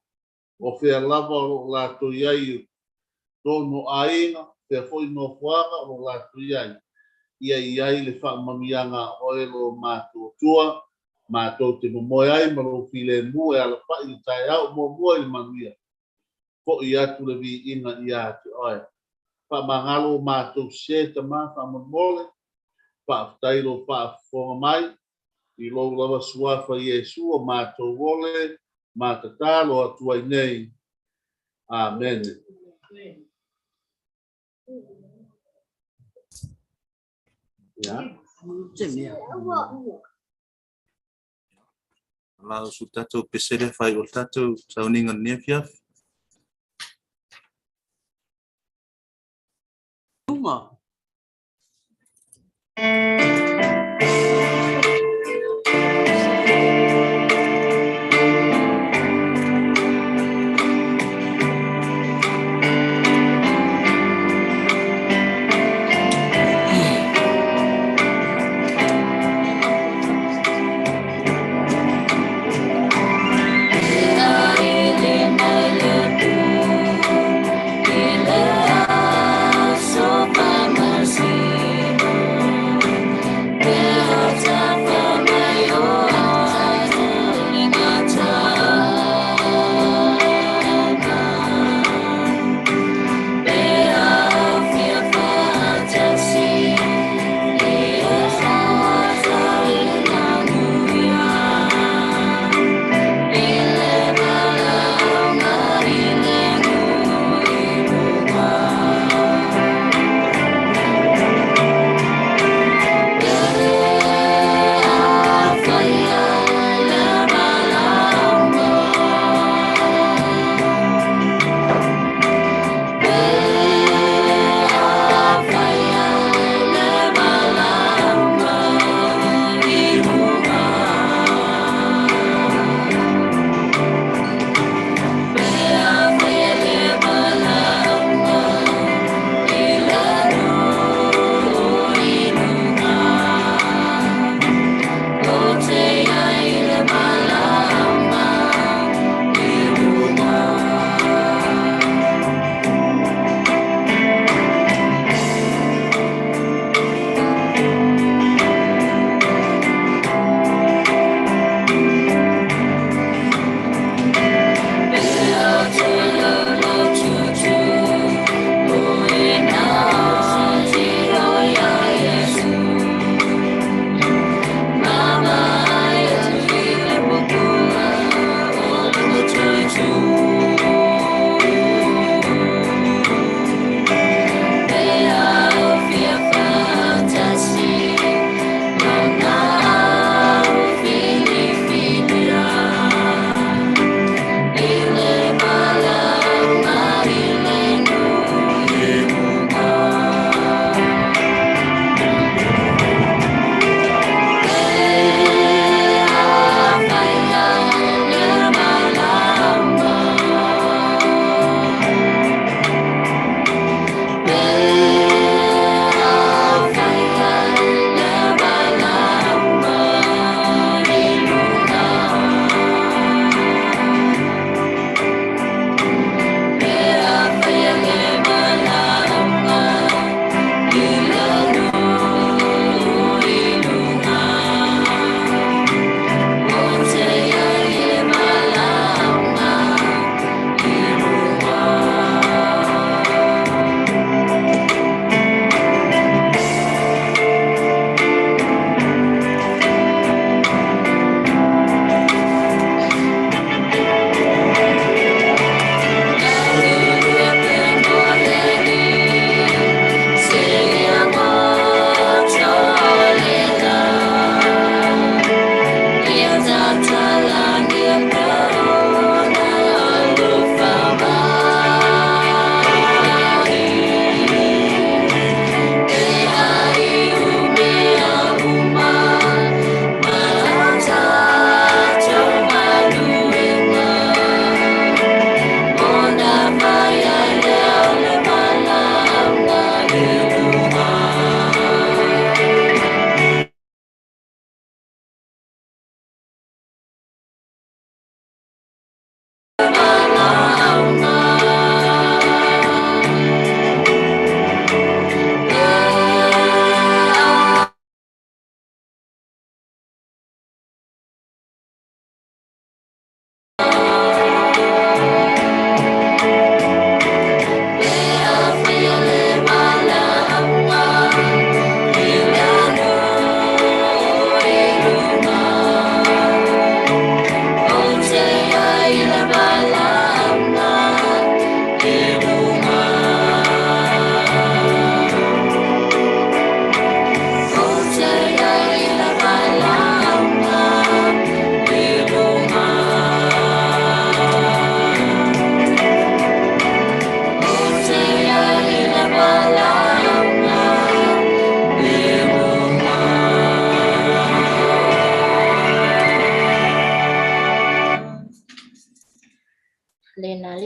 O whea lava o lātou iai tono ainga, whea foi no whaanga o lātou iai. Ia iai le whaamamianga o elo mātou tua, mātou te momoe ai ma lo while mu e ala whai I tai au mo mua I manuia. Po I atu le vi ina I atu oe. Whaamangalo mātou se tamā whaamamole. Whaaftairo whaafonga mai, I lo lawa suafa Iesu o mātou wole, mātatalo atuai nei. Amen. Lau su tatou pesere whai o tatou sauninga nefiaf. Uma. So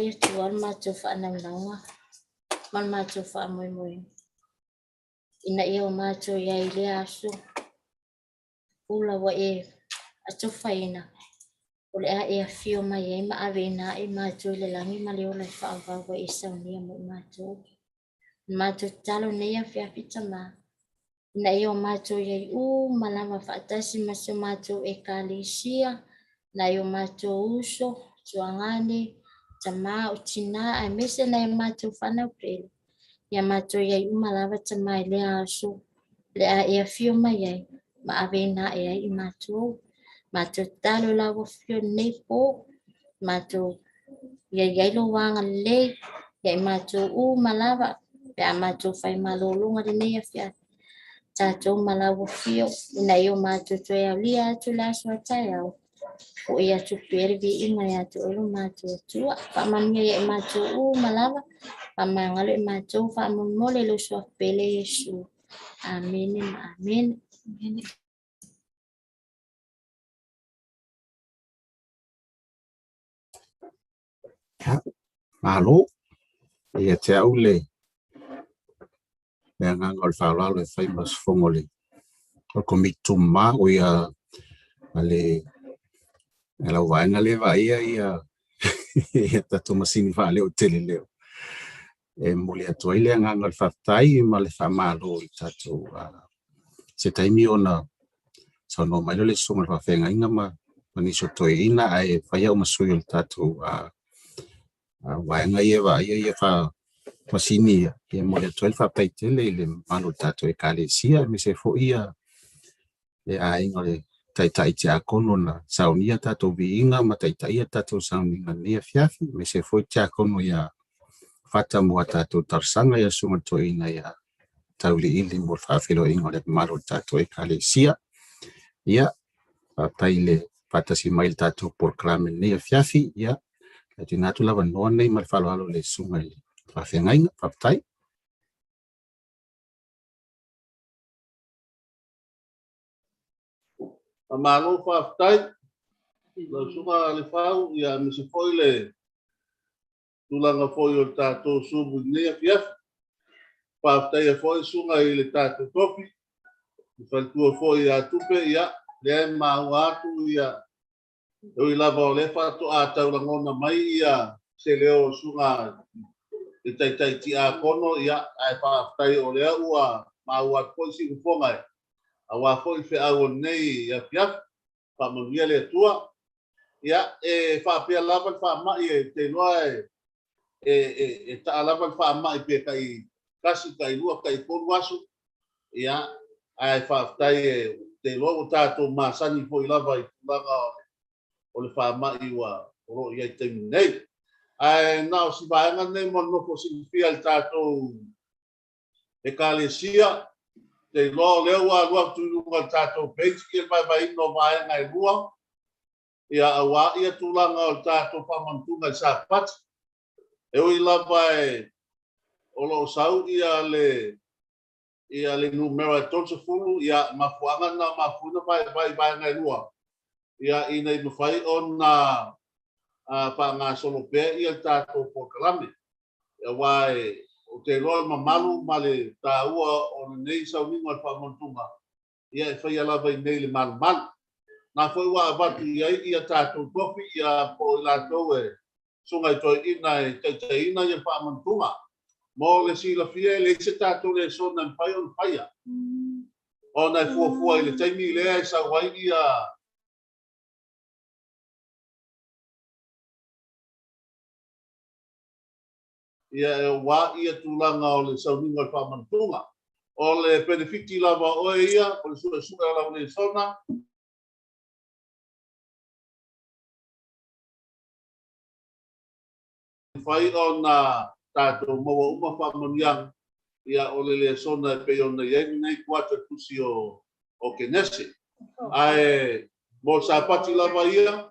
le tuan mātou whaanaunaunga. Man mātou whaamoemoe. Ina ia o mātou ia i lea aso. Ula wa e atofaina. O le a e a fio mai e ma awe ina e mātou le langi ma le ola i whaavau wa e saunia mo i mātou. Mātou talo nei a whiawhita mā. Ina ia o mātou ia i malama whaatasi maso mātou e kālesia. Na i o mātou uso, tuangane, tamā o tina a mese na i mātou whanau prele. Ia mātou ia i umalawa tamā i lea aso. Le a e a fio mai ai. Ma awe ina e ai i mātou. Mātou talo lawa fio nei po. Mātou ia i ailo wanga le. Ia i mātou malawa. Pea mātou whai malolonga le nei a fia. Tātou malawa fio. Ina i o mātou toi au lia atu la so atai au. O ia tu pere vi inga ia tu olo mātou tua. Whamania ia i mātou malawa. Whamangalo i mātou whamamole lo so pele Yesu. Amen. Amen. Amen. Malo. Ia te au le. Le anganga o le whaolalo e famous fongole. O komitu mā o ia ale e lau vaenga le va ia tatu masini wha leo tele leo. E mole atua ile anganga o le whaftai ma le whamalo i tatu se taimi ona sa no mai le sunga le whawhenga inga ma maniso toi ina ai whaia o masui o le tatu vaenga ia va ia wha masini ia mole atua le whaftai tele i le malo tatu e kālesia me se fo ia le a inga le taitai te akono na saunia tatou viinga ma taitai tatou sauninga nia fiafi me se foi te akono ia fata mua tatou tarsanga ia sunga toina ia tauli ili mo whawhilo inga le malo tatou e kālesia ia taile fata si mail tatou porklame nia fiafi ia ati natu lava noa nei ma le whalohalo le sunga i whawhengainga whaftai. A malo whaftai, lau sunga le whau, ia misi foi le tulanga foi o tātou subu nea fiaf. Whaftai a foi sunga i le tātou topi. I whaltua foi a tupe, ia, le mau atu, ia, i lava o le whatu a taurangona mai, ia, se leo sunga i taitai ti a kono, ia, ai whaftai o lea ua mau atu foi si ufongai. A wa foi fe au nei ya fiaf pa manuia le tua ya e fa pe lava fa mai te noa e ta lava fa mai pe kai kasi kai lua kai por wasu ya ai fa tai te lo ta to masani foi lava i lava o le fa mai wa ro ya te nei ai na si va nga nei mo no si fia ta to e kalesia te lo leo a lua tu lunga tato page ke vai no vai ngai lua ia awa ia tulanga o tato pamantunga sa pat e o ila vai o lo sau ia le numero tonso fulu ia mafuanga na mafuna vai ngai lua ia ina i mafai on na pa nga solo pe ia tato pokalame ia vai o te loa mamalu ma le tāua o nei sauninga al whamontunga. Ia e whai alawa i nei le malu malu. Nā whai wa avatu ia tātou tofi ia po i lātou e sunga i toi ina e teitai ina i whamontunga. Mō le sila fia le se tātou le sona i whai on whaia. O nei fuafua i le taimi lea i sa wai ia ia e wā ia tūlanga o le sauninga i whamantunga. O le benefiti lava oe ia, o le suka lava le sona. Whai o nā tātou maua uma whamaniang ia o le sona e pe o na iengi nei kuata tusi o kenese. Ai, mō sa pati lava ia,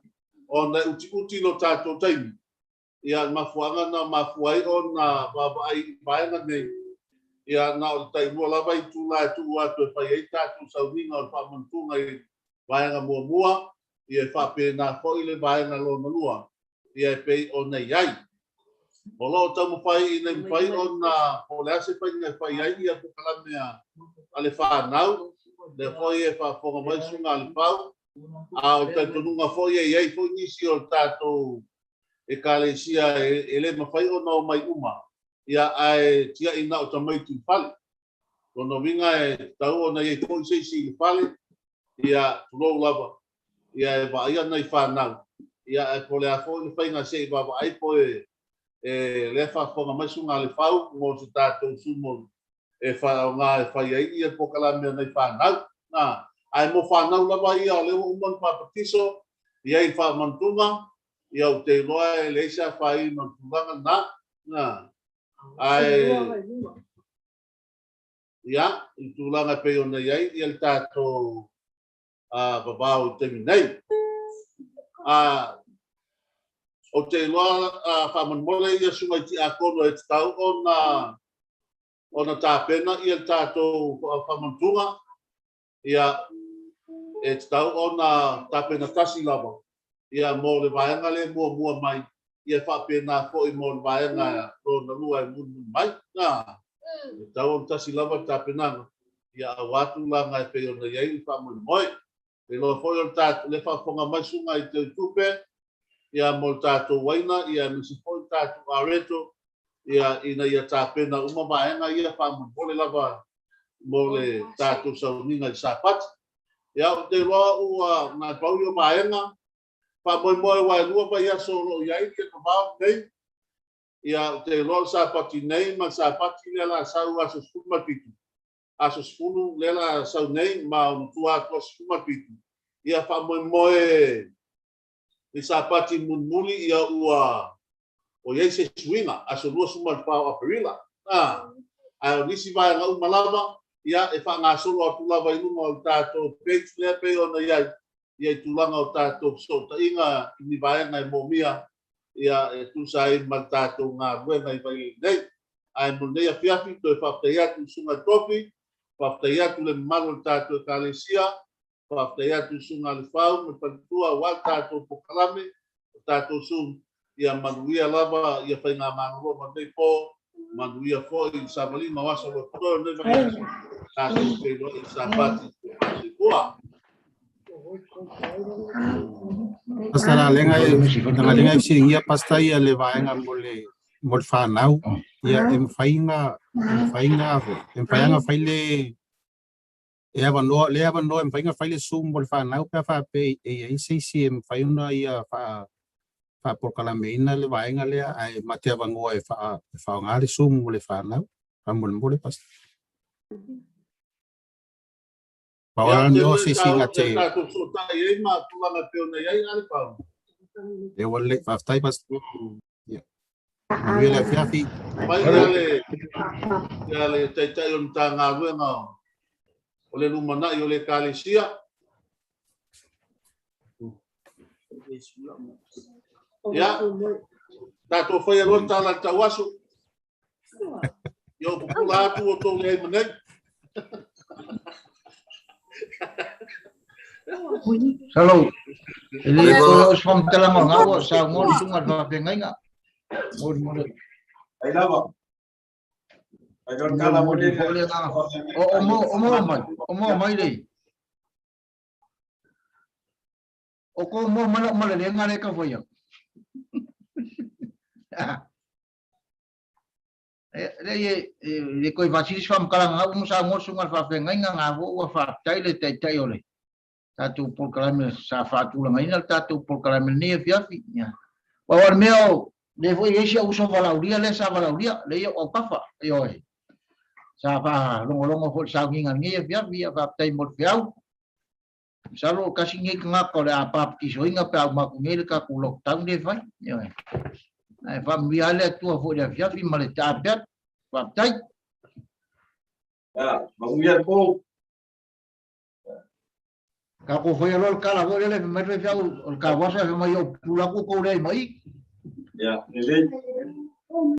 o na uti no tātou taimi. Ia mafuanga na mafuai o na wabai baenga nei. Ia na o tai mua lava i tūla e tū atu e whai ei tātou sauninga o whamantunga i baenga mua. Ia e whape nā whoi le baenga lo manua. Ia e pei o nei ai. Olo tamu pai ina pai ona ole ase pai na pai ai ia pukalame ale whanau. Le foi e whafonga mai sunga ale pau. A o te tununga foi e iei foi nisi o tātou e kalesia e le mawhai o nao mai uma. Ia ai tia ina o tamai tu whale. Kono winga e tau o na iei foi seisi i whale. Ia tulou lava. Ia e wa ia nei whanau. Ia e pole a foi ni whainga se i wawa ai po e le whafonga mai sunga ale whau ngō se tātou sumo e whao ngā e whai ai ia pokalame nei whanau. Nā, ai mo whanau lava ia o leo uman papatiso. Ia i whamantunga. Ia o te loa e leisa whai no tulanga nā. Ai, ia, i tulanga pe o nei ai, ia tātou babao te minei. O te loa whamanmole ia sungai ti a kono e tau o na tāpena ia tātou whamantunga. Ia e tau o na tāpena tasi lava. Ia mo le vaenga le mua mai. Ia whapena ko i mo le vaenga o na lua e munu mai. Nā, e tau o tasi lava tāpenanga. Ia awatu langa e peo na iei whamuni moi. E loa foi o tātou le whafonga mai sunga i te tupe. Ia mo tātou waina, ia misi foi tātou areto. Ia ina ia tāpena uma vaenga ia whamuni pole lava mo le tātou sauninga i sapati. Ia o te loa ua ngā pau i o vaenga. Whamoe wai lua pa ia solo iai ke kabao nei. Ia te loa sapati nei, ma sapati lela sau aso skuma pitu. Aso skunu lela sau nei, ma tua atua skuma pitu. Ia whamoe i sapati munmuli ia ua o iei se suina, aso lua suma pao Aperila. Ai o nisi vai ngau malava, ia e wha solo atu lava inuma o tātou page lea pe o na iai. Ia i tulanga o tātou so ta inga ni vaenga e momia ia e tusai ma tātou ngā ruenga i vai nei. Ai mo nei a fiafi to e whaftai atu sunga topi, whaftai atu le malo tātou e kalesia, whaftai atu sunga le whau, me pantua wa tātou pokalame, tātou sun ia manuia lava, ia whai ngā manuro ma nei po, manuia fo i Savali mawasa lo toro nei vai tātou keilo i Sapati i kua. Pastor lenga e singia pasta ia le vaenga mole whanau. Ia e mwhainga whaile e awa noa e mwhainga whaile sum mole whanau pia whape e seisi e mwhainga ia whapokalame ina le vaenga lea ai mate awa ngoa e whaongare sum mole whanau. Mole pasta. Paola ni o si singa te. E wale whaftai pas. Nuele fiafi. Pai le taitai o ta ngā ruenga o le lumana i o le kalesia. Ia, tātou whai aroa tāla tawasu. Ia o pupula atu o tō lei manei. Hello. Ele ko os fam tela mo nga wo sa mo sunga ba pengai nga. Mo. Ai lava. Ai don kala mo le. O mo mai dei. O ko mo mala le nga le ka foi. Le ko vacilis fam kala nga mo sa mo sunga ba pengai nga wo fa tai le tai ole. Tatu polkalame sa fatu la maina tatu polkalame ne fiafi ya wa meo le foi ese uso valauria le sa valauria le o kafa yo sa fa longo fo sa nginga nge fiafi va tai mo fiau salo kasi nge nga ko le apa ki so inga pa ma ngel ka ku lockdown de fa yo ai famia le tu fo le fiafi male tapet va tai ya mangya ko Kako foi lo kala vole le me fiau o ka wasa me yo pula ku ko le mai. Ya,